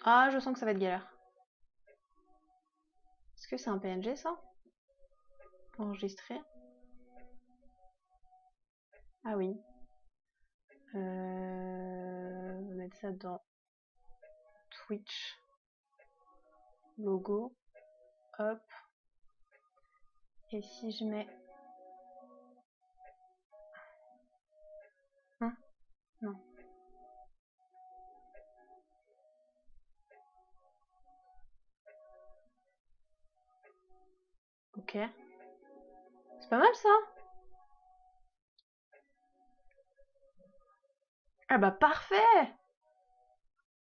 Ah, je sens que ça va être galère. Est-ce que c'est un PNG, ça? Enregistré. Ah oui. On va mettre ça dans Twitch. Logo. Hop. Et si je mets... Non. Ok. C'est pas mal, ça? Ah bah parfait!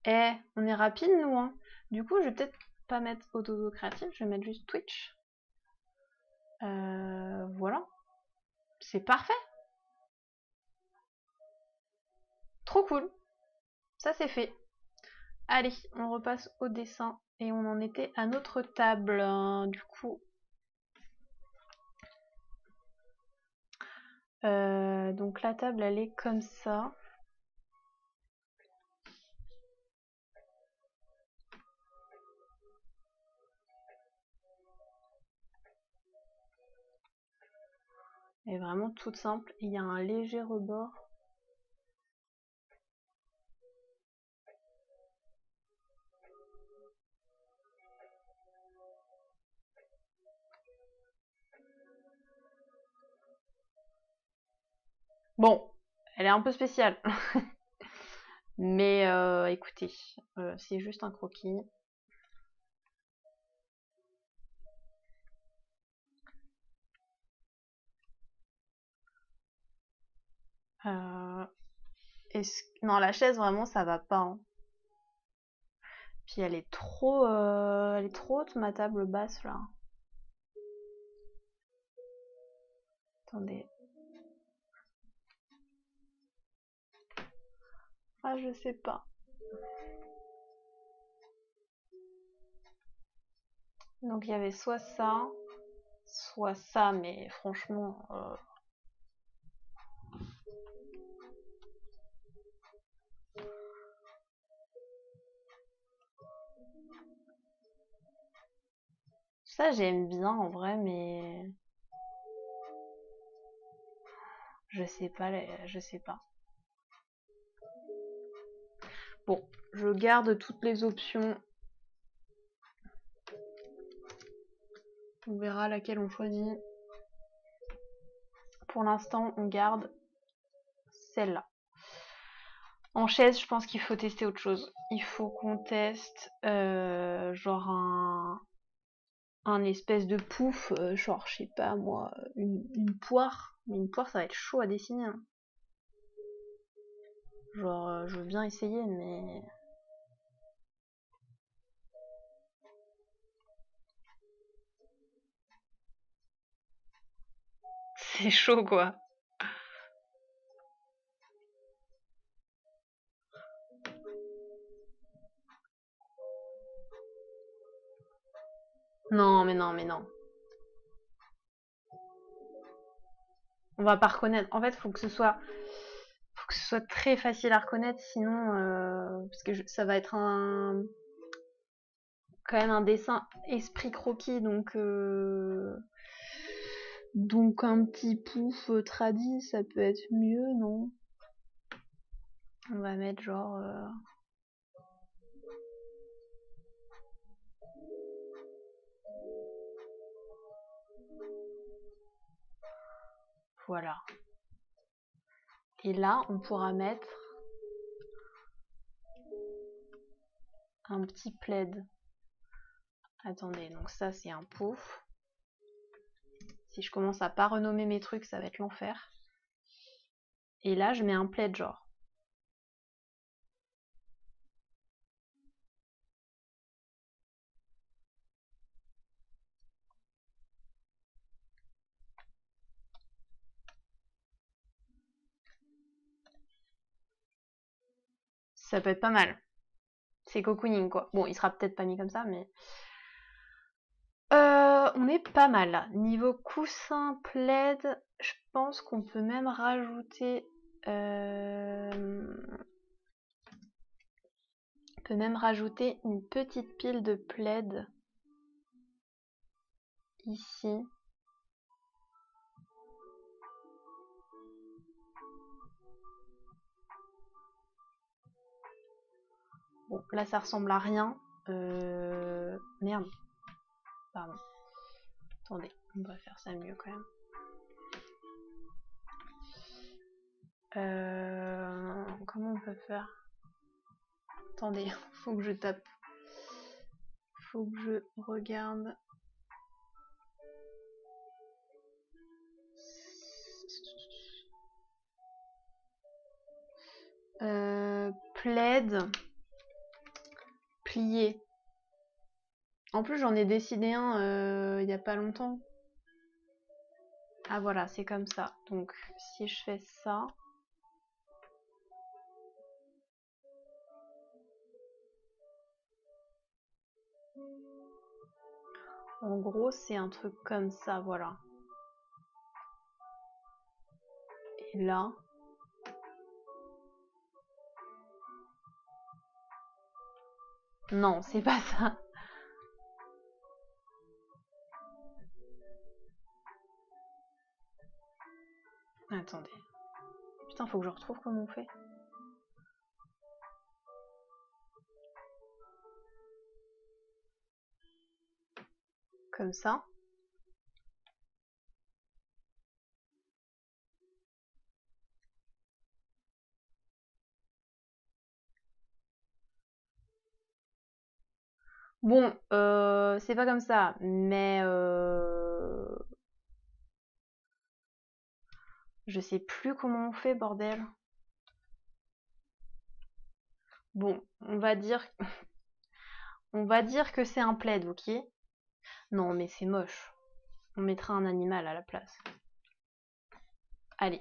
Eh, on est rapide, nous, hein. Du coup, je vais peut-être pas mettre Autodo Créatif, je vais mettre juste Twitch. Voilà. C'est parfait. Trop cool. Ça, c'est fait. Allez, on repasse au dessin. Et on en était à notre table. Du coup... donc la table, elle est comme ça. Elle est vraiment toute simple. Il y a un léger rebord. Bon, elle est un peu spéciale. Mais écoutez, c'est juste un croquis. Non, la chaise, vraiment, ça va pas. Hein. Puis elle est trop haute, ma table basse, là. Attendez. Ah, je sais pas. Donc il y avait soit ça, mais franchement... Ça, j'aime bien, en vrai, mais... Je sais pas, je sais pas. Bon, je garde toutes les options. On verra laquelle on choisit pour l'instant, on garde celle-là. En chaise, je pense qu'il faut tester autre chose. Il faut qu'on teste genre un espèce de pouf, genre, je sais pas moi, une poire. Mais une poire, ça va être chaud à dessiner. Hein. Genre, je veux bien essayer, mais... C'est chaud, quoi. Non, mais non, mais non. On va pas reconnaître. En fait, faut que ce soit très facile à reconnaître, sinon, parce que ça va être quand même un dessin esprit croquis, donc un petit pouf tradi, ça peut être mieux, non? On va mettre genre voilà. Et là, on pourra mettre un petit plaid. Attendez, donc ça c'est un pouf. Si je commence à pas renommer mes trucs, ça va être l'enfer. Et là, je mets un plaid genre. Ça peut être pas mal. C'est cocooning quoi. Bon, il sera peut-être pas mis comme ça, mais... on est pas mal là. Niveau coussin plaid, je pense qu'on peut même rajouter... on peut même rajouter une petite pile de plaid ici. Bon, là ça ressemble à rien. Merde. Pardon. Attendez, on va faire ça mieux quand même. Comment on peut faire? Attendez, faut que je tape. Faut que je regarde. Plaid plié. En plus, j'en ai décidé un il y a pas longtemps. Ah voilà, c'est comme ça. Donc, si je fais ça... En gros, c'est un truc comme ça, voilà. Et là... Non, c'est pas ça. Attendez. Putain, faut que je retrouve comment on fait. Comme ça. Bon, c'est pas comme ça, mais je sais plus comment on fait, bordel. Bon, on va dire que c'est un plaid, ok? Non, mais c'est moche. On mettra un animal à la place. Allez,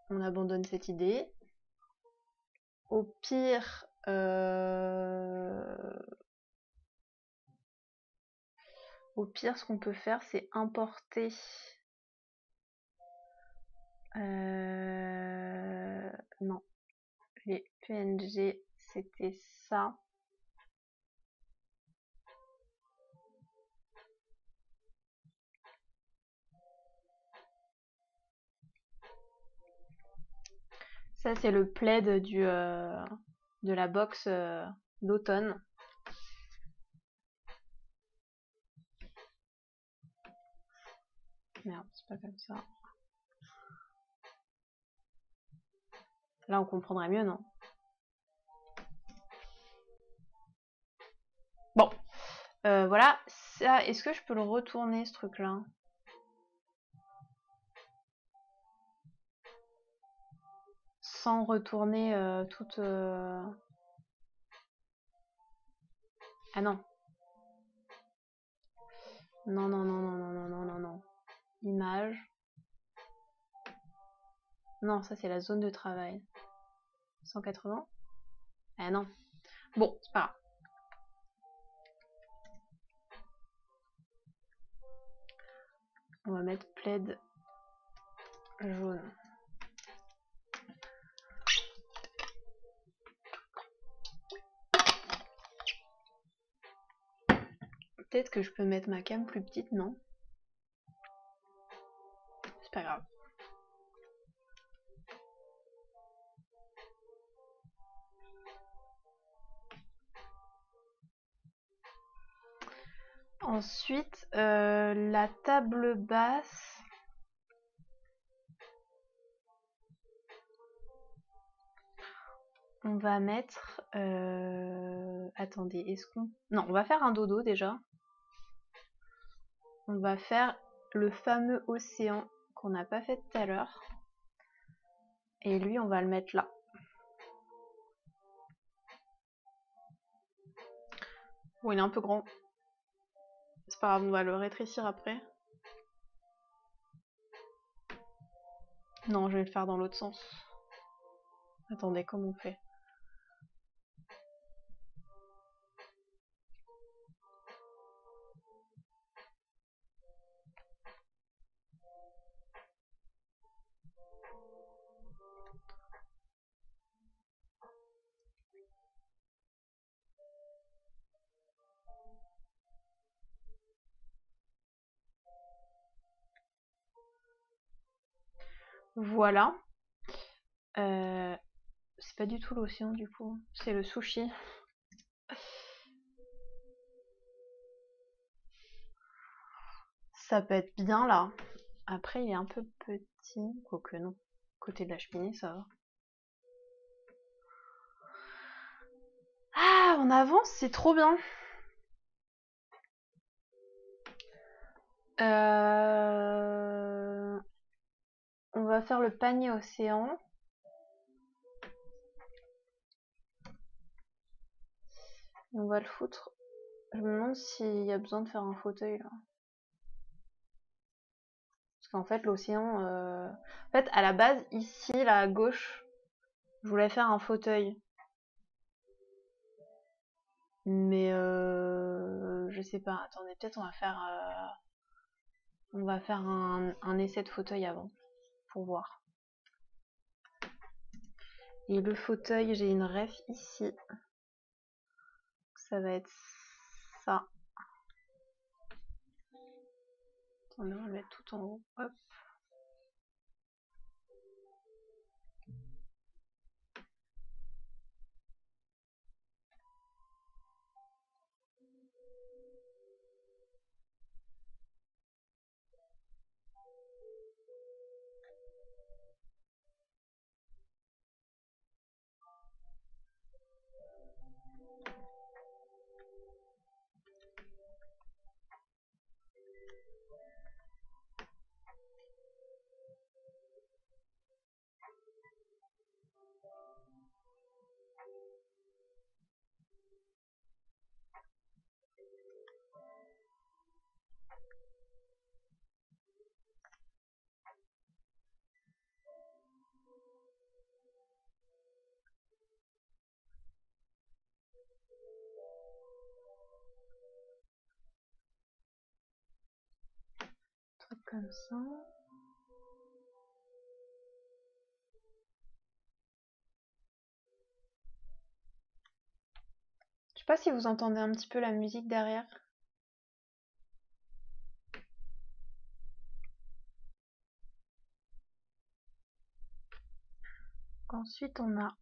on abandonne cette idée. Au pire, ce qu'on peut faire, c'est importer. Non, les PNG, c'était ça. Ça, c'est le plaid de la box d'automne. Merde, c'est pas comme ça. Là, on comprendrait mieux, non? Bon, voilà. Ça, est-ce que je peux le retourner, ce truc-là? Sans retourner toute... Ah non. Non, non, non, non, non, non, non, non, non. Image. Non, ça, c'est la zone de travail. 180? Ah non. Bon, c'est pas grave. On va mettre plaid jaune. Peut-être que je peux mettre ma cam plus petite, non? C'est pas grave. Ensuite, la table basse. On va mettre... Attendez, est-ce qu'on... Non, on va faire un dodo déjà. On va faire le fameux océan qu'on n'a pas fait tout à l'heure. Et lui, on va le mettre là. Bon, il est un peu grand. C'est pas grave, on va le rétrécir après. Non, je vais le faire dans l'autre sens. Attendez, comment on fait? Voilà. C'est pas du tout l'océan du coup, c'est le sushi. Ça peut être bien là. Après, il est un peu petit, quoique non. Côté de la cheminée, ça va. Ah, on avance, c'est trop bien. On va faire le panier océan. On va le foutre. Je me demande s'il y a besoin de faire un fauteuil là. Parce qu'en fait, l'océan... En fait, à la base, ici, là, à gauche, je voulais faire un fauteuil. Mais je sais pas. Attendez, peut-être on va faire un essai de fauteuil avant. Pour voir. Et le fauteuil, j'ai une ref ici. Ça va être ça. Attendez, on va le mettre tout en haut. Hop. Truc comme ça. Je sais pas si vous entendez un petit peu la musique derrière. Ensuite, on a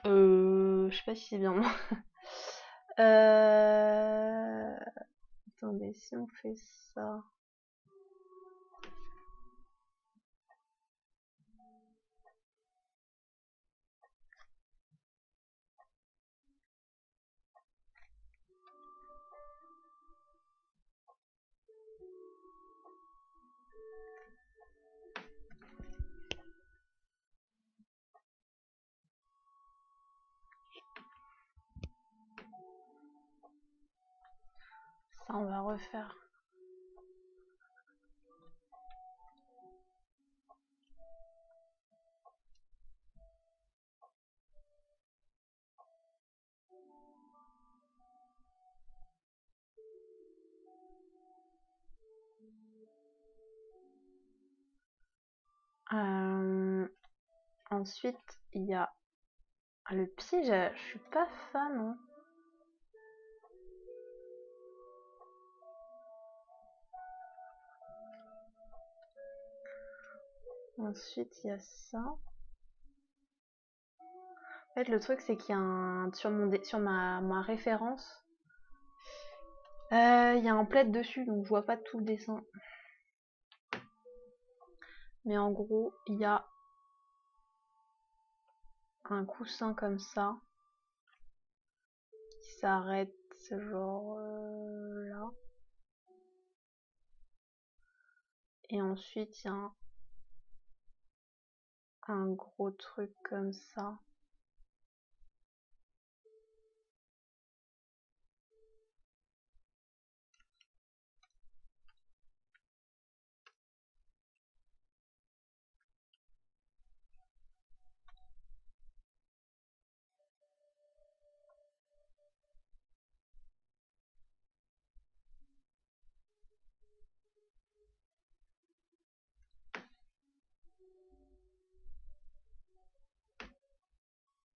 Je sais pas si c'est bien moi. Euh... Attendez, si on fait ça... Ça, on va refaire. Ensuite, il y a le pied, je suis pas fan, hein. Ensuite, il y a ça. En fait, le truc, c'est qu'il y a un... sur ma référence, il y a un plaid dessus, donc je vois pas tout le dessin. Mais en gros, il y a un coussin comme ça qui s'arrête genre là. Et ensuite, il y a un gros truc comme ça.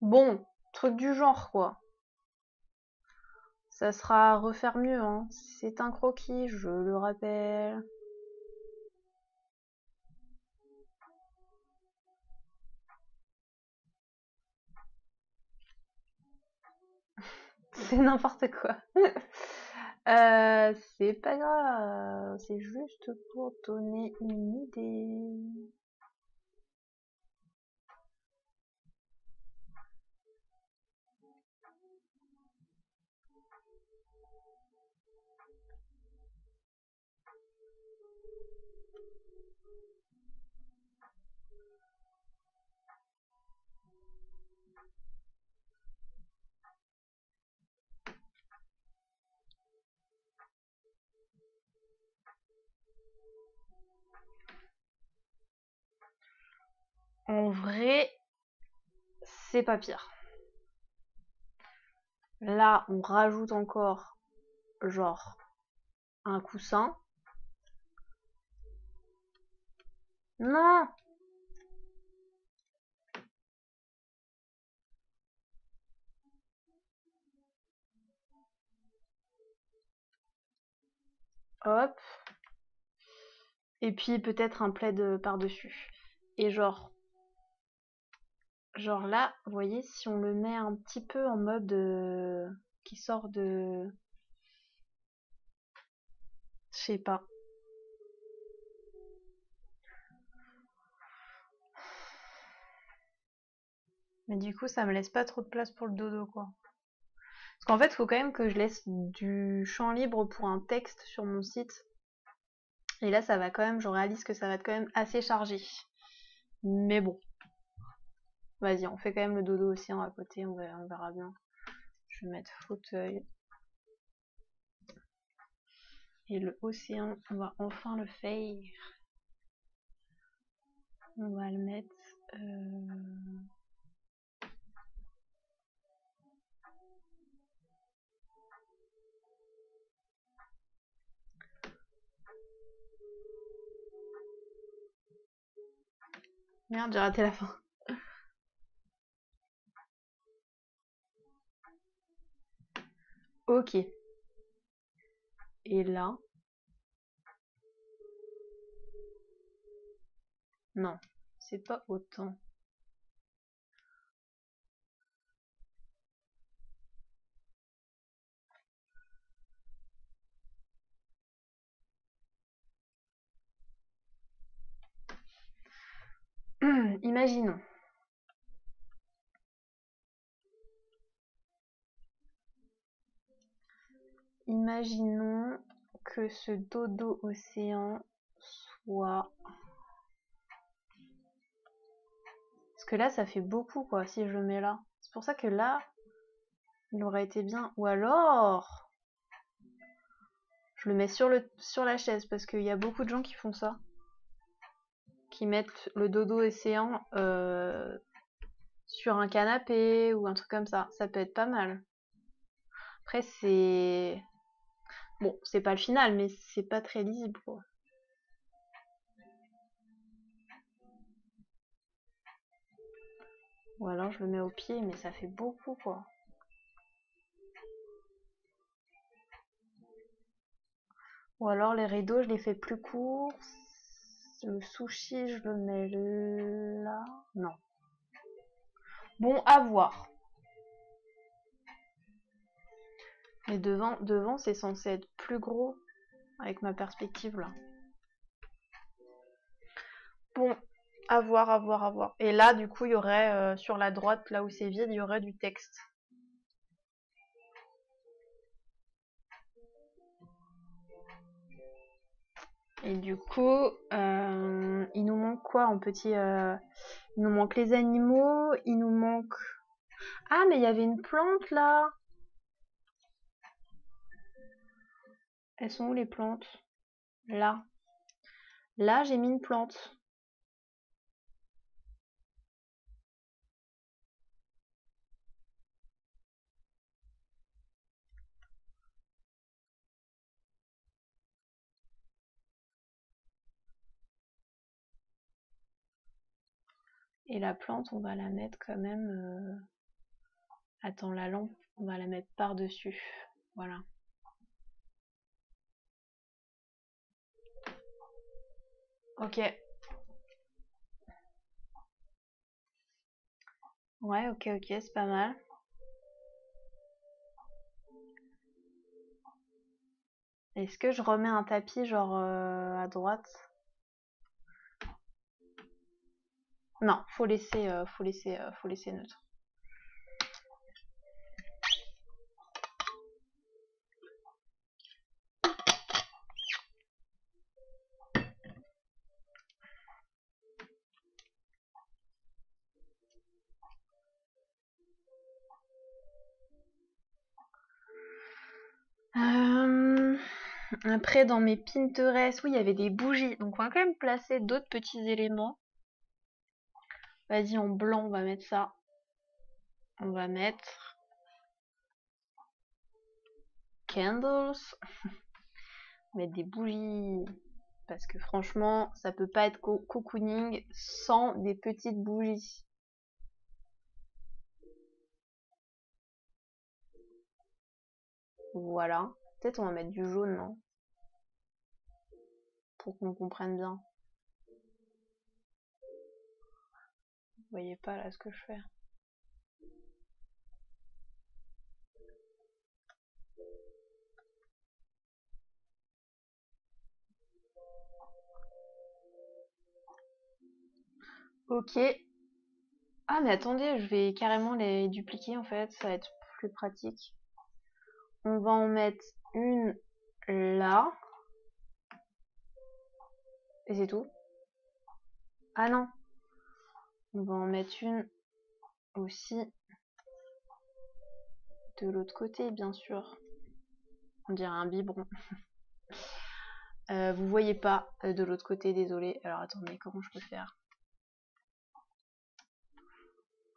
Bon, truc du genre quoi. Ça sera à refaire mieux, hein. C'est un croquis, je le rappelle. C'est n'importe quoi. C'est pas grave, c'est juste pour donner une idée. En vrai, c'est pas pire. Là, on rajoute encore, genre, un coussin. Non! Hop. Et puis peut-être un plaid par-dessus. Et genre là, vous voyez, si on le met un petit peu en mode qui sort de... Je sais pas. Mais du coup, ça me laisse pas trop de place pour le dodo, quoi. Parce qu'en fait, il faut quand même que je laisse du champ libre pour un texte sur mon site. Et là, ça va quand même, je réalise que ça va être quand même assez chargé. Mais bon. Vas-y, on fait quand même le dodo aussi à côté, on verra bien. Je vais mettre fauteuil. Et le océan, on va enfin le faire. On va le mettre... Merde, j'ai raté la fin. Ok. Et là... Non, c'est pas autant. Imaginons. Imaginons que ce dodo océan soit... Parce que là, ça fait beaucoup, quoi, si je le mets là. C'est pour ça que là, il aurait été bien. Ou alors, je le mets sur la chaise, parce qu'il y a beaucoup de gens qui font ça. Qui mettent le dodo océan sur un canapé ou un truc comme ça. Ça peut être pas mal. Après, c'est... Bon, c'est pas le final, mais c'est pas très lisible, quoi. Ou alors je le mets au pied, mais ça fait beaucoup, quoi. Ou alors les rideaux, je les fais plus courts. Le sushi, je le mets là. Non. Bon, à voir. Mais devant c'est censé être plus gros avec ma perspective là. Bon, à voir, à voir, à voir. Et là, du coup, il y aurait sur la droite, là où c'est vide, il y aurait du texte. Et du coup, il nous manque quoi en petit il nous manque les animaux, il nous manque... Ah, mais il y avait une plante là. Elles sont où les plantes? Là. Là, j'ai mis une plante. Et la plante, on va la mettre quand même... Attends, la lampe, on va la mettre par-dessus. Voilà. Ok. Ouais, ok, c'est pas mal. Est-ce que je remets un tapis genre à droite? Non, faut laisser neutre. Après, dans mes Pinterest, oui, il y avait des bougies. Donc, on va quand même placer d'autres petits éléments. Vas-y, en blanc, on va mettre ça. On va mettre candles. Mettre des bougies. Parce que franchement, ça peut pas être cocooning sans des petites bougies. Voilà. Peut-être on va mettre du jaune, non? Pour qu'on comprenne bien. Vous voyez pas là ce que je fais. Ok. Ah mais attendez, je vais carrément les dupliquer en fait, ça va être plus pratique. On va en mettre une là. Et c'est tout. Ah non. On va en mettre une aussi de l'autre côté, bien sûr. On dirait un biberon. Vous voyez pas de l'autre côté, désolé. Alors attendez, comment je peux faire?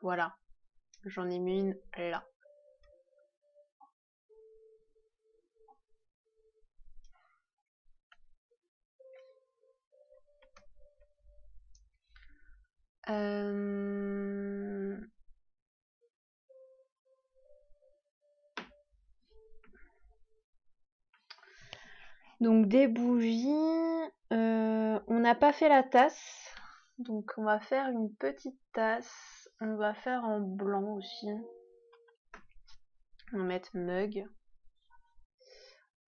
Voilà. J'en ai mis une là. Donc des bougies. On n'a pas fait la tasse. Donc on va faire une petite tasse. On va faire en blanc aussi. On va mettre mug.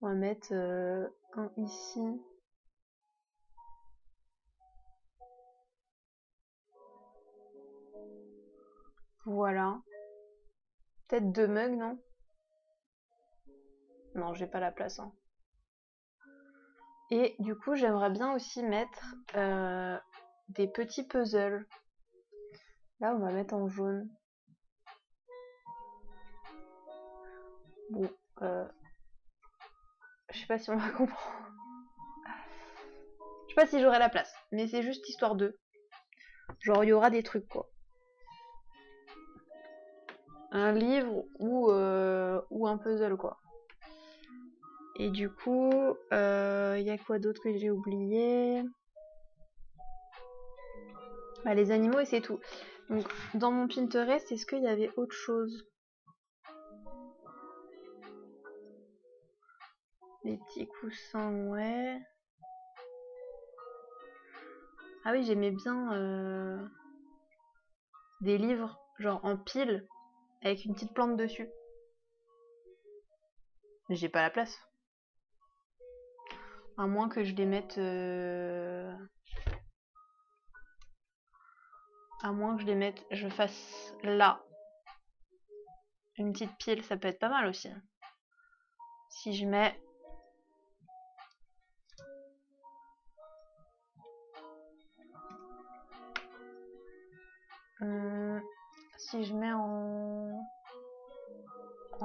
On va mettre un ici. Voilà. Peut-être 2 mugs, non? Non, j'ai pas la place. Hein. Et du coup, j'aimerais bien aussi mettre des petits puzzles. Là, on va mettre en jaune. Bon, je sais pas si on va comprendre. Je sais pas si j'aurai la place, mais c'est juste histoire de. Genre, il y aura des trucs, quoi. Un livre ou un puzzle, quoi. Et du coup, il y a quoi d'autre que j'ai oublié? Bah, les animaux et c'est tout. Donc, dans mon Pinterest, est-ce qu'il y avait autre chose? Les petits coussins, ouais. Ah oui, j'aimais bien des livres, genre en pile, avec une petite plante dessus. Mais j'ai pas la place. À moins que je les mette... À moins que je fasse là. Une petite pile, ça peut être pas mal aussi. Si je mets... si je mets en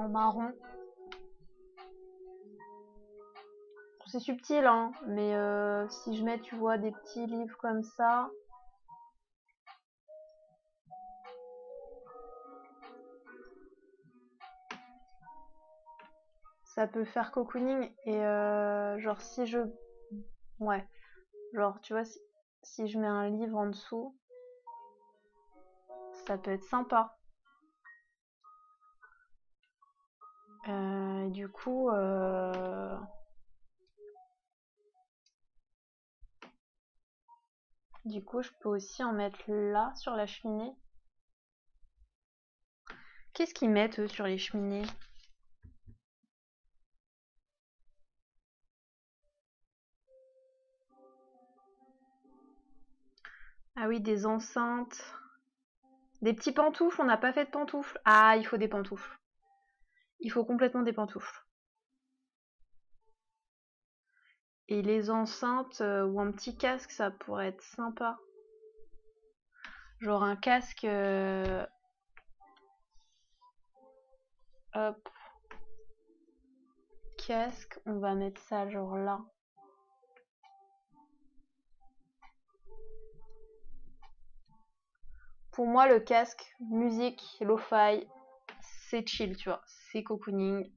marron. C'est subtil, hein, mais si je mets, tu vois, des petits livres comme ça... Ça peut faire cocooning et genre si je... Ouais, genre tu vois, si je mets un livre en dessous, ça peut être sympa. Du coup... Du coup, je peux aussi en mettre là, sur la cheminée. Qu'est-ce qu'ils mettent, eux, sur les cheminées? Ah oui, des enceintes. Des petits pantoufles, on n'a pas fait de pantoufles. Ah, il faut des pantoufles. Il faut complètement des pantoufles. Et les enceintes ou un petit casque, ça pourrait être sympa. Genre un casque... Hop. Casque, on va mettre ça genre là. Pour moi, le casque, musique, lo-fi, c'est chill, tu vois. C'est cocooning.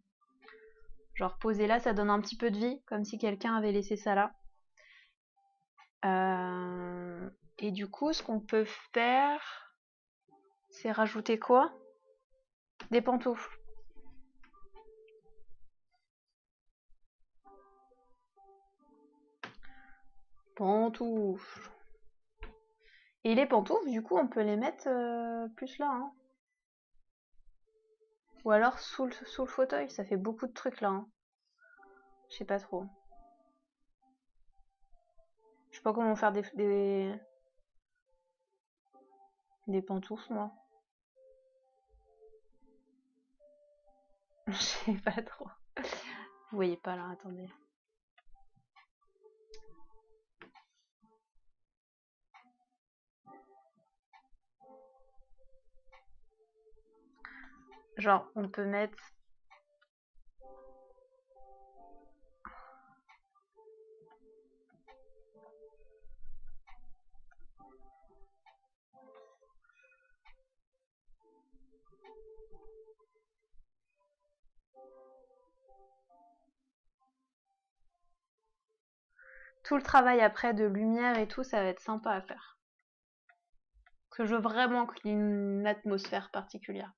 Genre posé là, ça donne un petit peu de vie, comme si quelqu'un avait laissé ça là. Et du coup, ce qu'on peut faire, c'est rajouter quoi? Des pantoufles. Pantoufles. Et les pantoufles, du coup, on peut les mettre plus là. Hein. Ou alors sous le fauteuil, ça fait beaucoup de trucs là. Hein. Je sais pas trop. Je sais pas comment faire des pantoufles, moi. Je sais pas trop. Vous voyez pas là, attendez. Genre, on peut mettre... Tout le travail après de lumière et tout, ça va être sympa à faire. Parce que je veux vraiment qu'il y ait une atmosphère particulière.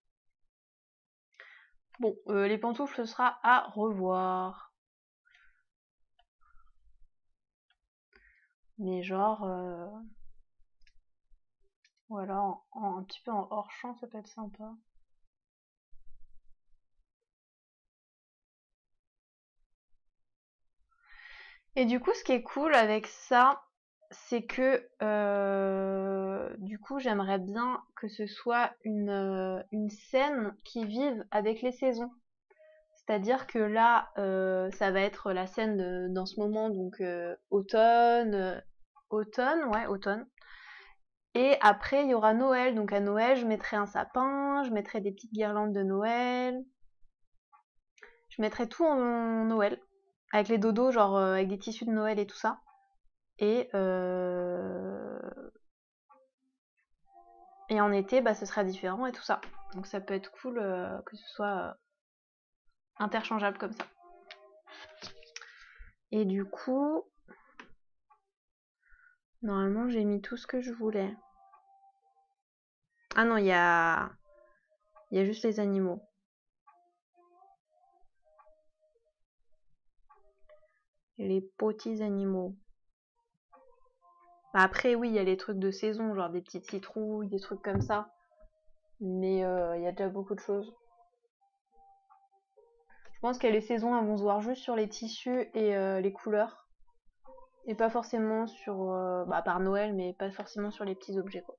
Bon, les pantoufles, ce sera à revoir. Mais genre... voilà, un petit peu en hors champ, ça peut être sympa. Et du coup, ce qui est cool avec ça, c'est que du coup j'aimerais bien que ce soit une scène qui vive avec les saisons. C'est-à-dire que là, ça va être la scène dans ce moment, donc automne, ouais, automne. Et après, il y aura Noël. Donc à Noël, je mettrai un sapin, je mettrai des petites guirlandes de Noël. Je mettrai tout en Noël. Avec les dodos, genre avec des tissus de Noël et tout ça. Et en été, bah, ce sera différent et tout ça. Donc ça peut être cool que ce soit interchangeable comme ça. Et du coup, normalement, j'ai mis tout ce que je voulais. Ah non, il y a juste les animaux. Les petits animaux. Bah après, oui, il y a les trucs de saison, genre des petites citrouilles, des trucs comme ça. Mais il y a déjà beaucoup de choses. Je pense que les saisons, elles vont se voir juste sur les tissus et les couleurs. Et pas forcément sur... bah, par Noël, mais pas forcément sur les petits objets, quoi.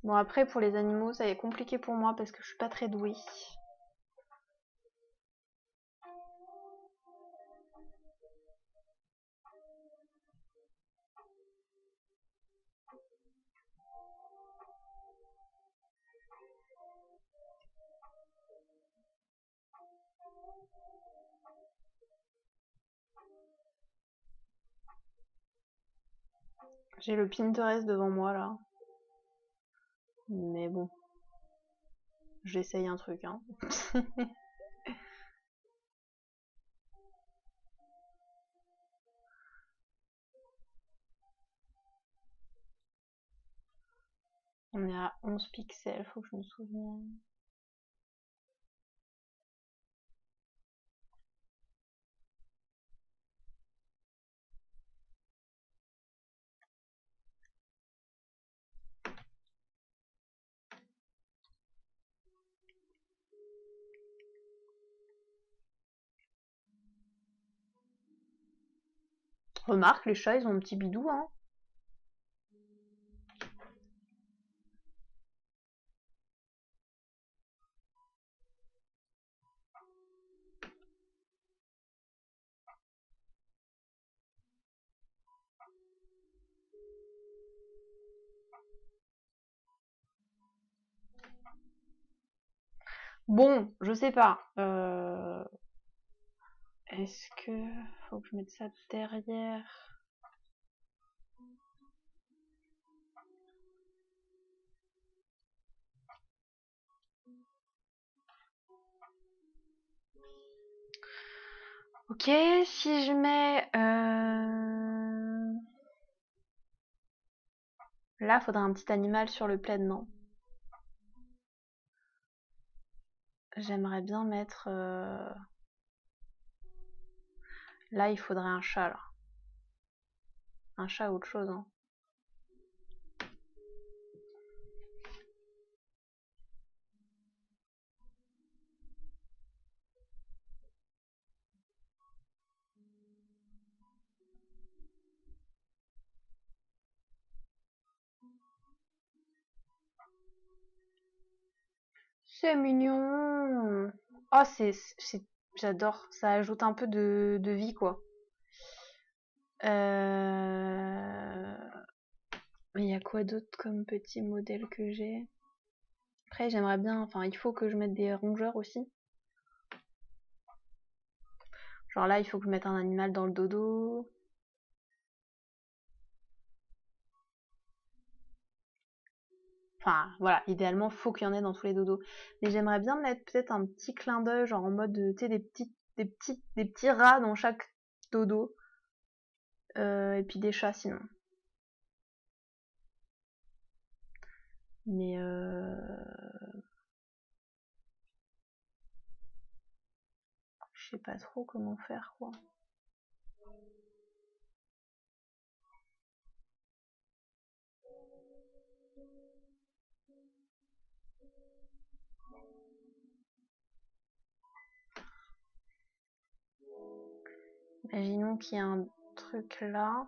Bon, après, pour les animaux, ça va être compliqué pour moi parce que je suis pas très douée. J'ai le Pinterest devant moi, là. Mais bon, j'essaye un truc, hein. On est à 11 pixels, faut que je me souvienne. Remarque, les chats, ils ont un petit bidou, hein. Bon, je sais pas. Est-ce que... Faut que je mette ça derrière. Ok, si je mets... Là, faudrait un petit animal sur le plaid, non? J'aimerais bien mettre... Là, il faudrait un chat, là. Un chat ou autre chose, hein. C'est mignon. Oh, j'adore. Ça ajoute un peu de vie, quoi. Mais il y a quoi d'autre comme petit modèle que j'ai? Après, j'aimerais bien... Enfin, il faut que je mette des rongeurs aussi. Genre là, il faut que je mette un animal dans le dodo. Enfin, voilà, idéalement, faut qu'il y en ait dans tous les dodos. Mais j'aimerais bien mettre peut-être un petit clin d'œil, genre en mode, tu sais, des petits rats dans chaque dodo. Et puis des chats sinon. Mais je sais pas trop comment faire, quoi. Imaginons qu'il y a un truc là.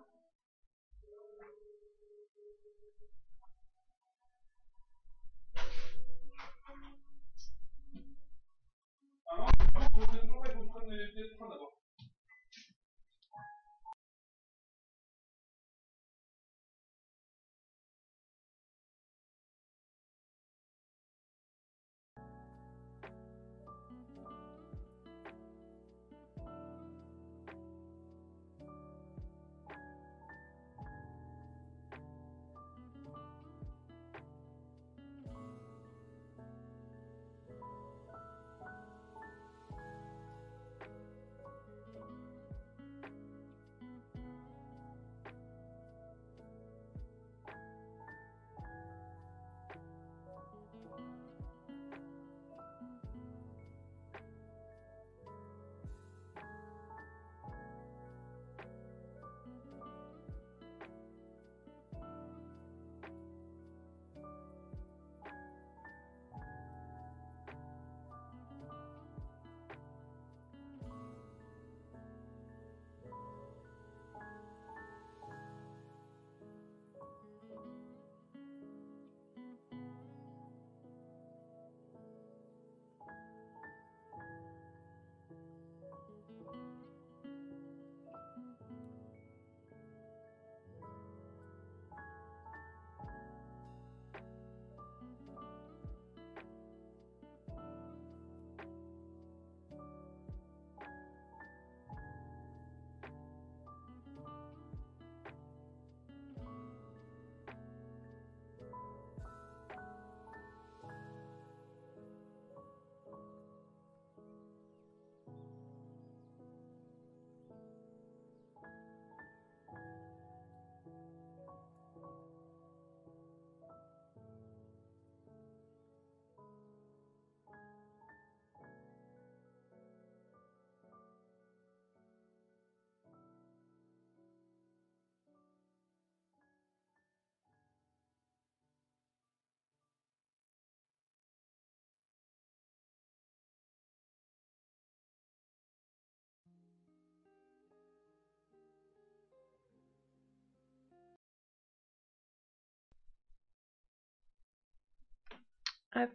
Hop.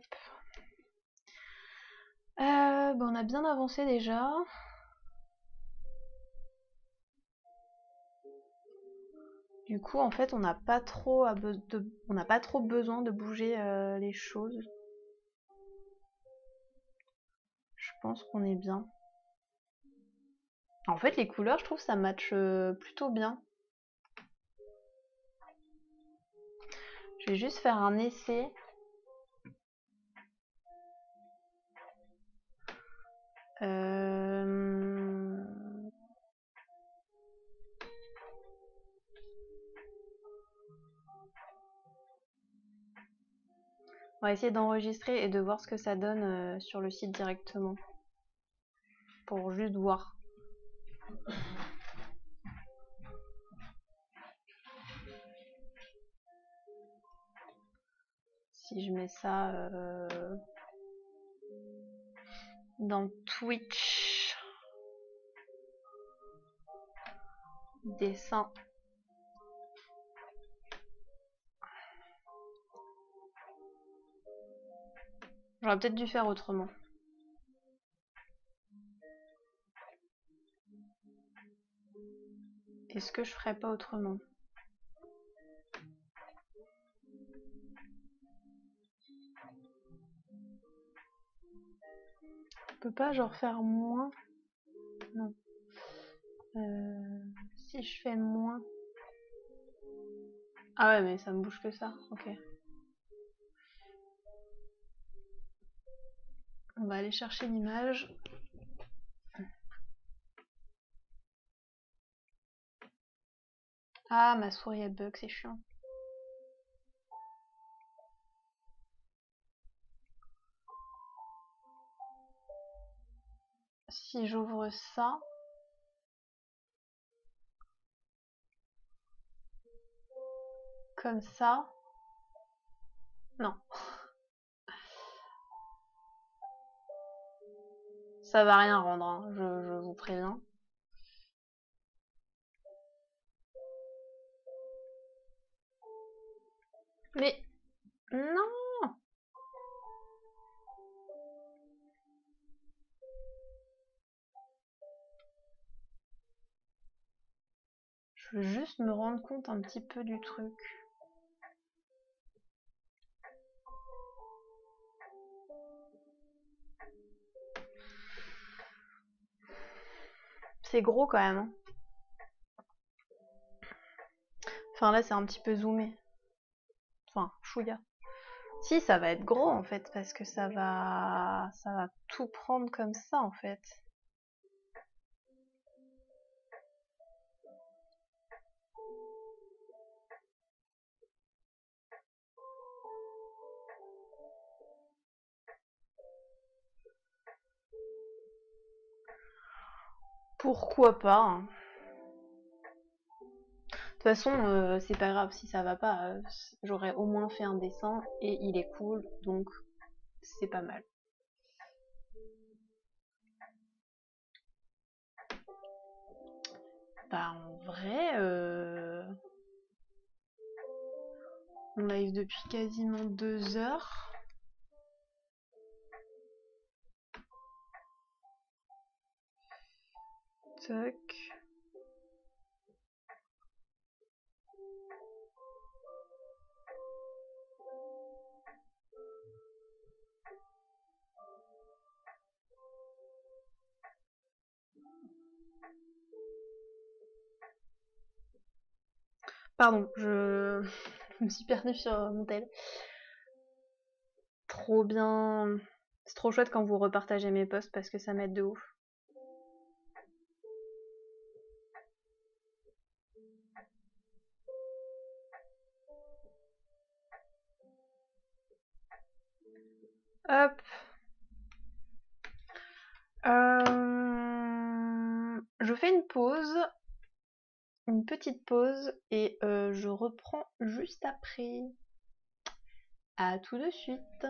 On a bien avancé déjà. Du coup, en fait, on n'a pas trop besoin de bouger les choses. Je pense qu'on est bien. En fait, les couleurs, je trouve ça match plutôt bien. Je vais juste faire un essai. On va essayer d'enregistrer et de voir ce que ça donne sur le site directement. Pour juste voir. Si je mets ça dans Twitch, dessin. J'aurais peut-être dû faire autrement. Est-ce que je ferais pas autrement? On peut pas genre faire moins? Non. Si je fais moins. Ah ouais, mais ça me bouge que ça. Ok. On va aller chercher l'image. Ah, ma souris elle bug, c'est chiant. Si j'ouvre ça, comme ça, non. Ça va rien rendre, hein, je vous préviens. Mais non! Je veux juste me rendre compte un petit peu du truc. C'est gros quand même, hein. Enfin là c'est un petit peu zoomé. Enfin, chouïa. Si, ça va être gros en fait, parce que ça va tout prendre comme ça en fait. Pourquoi pas, hein. De toute façon, c'est pas grave si ça va pas. J'aurais au moins fait un dessin et il est cool, donc c'est pas mal. Bah en vrai, on live depuis quasiment 2 heures. Tac. Pardon, je me suis perdue sur mon tel. Trop bien. C'est trop chouette quand vous repartagez mes posts parce que ça m'aide de ouf. Hop. Je fais une petite pause et je reprends juste après. À tout de suite.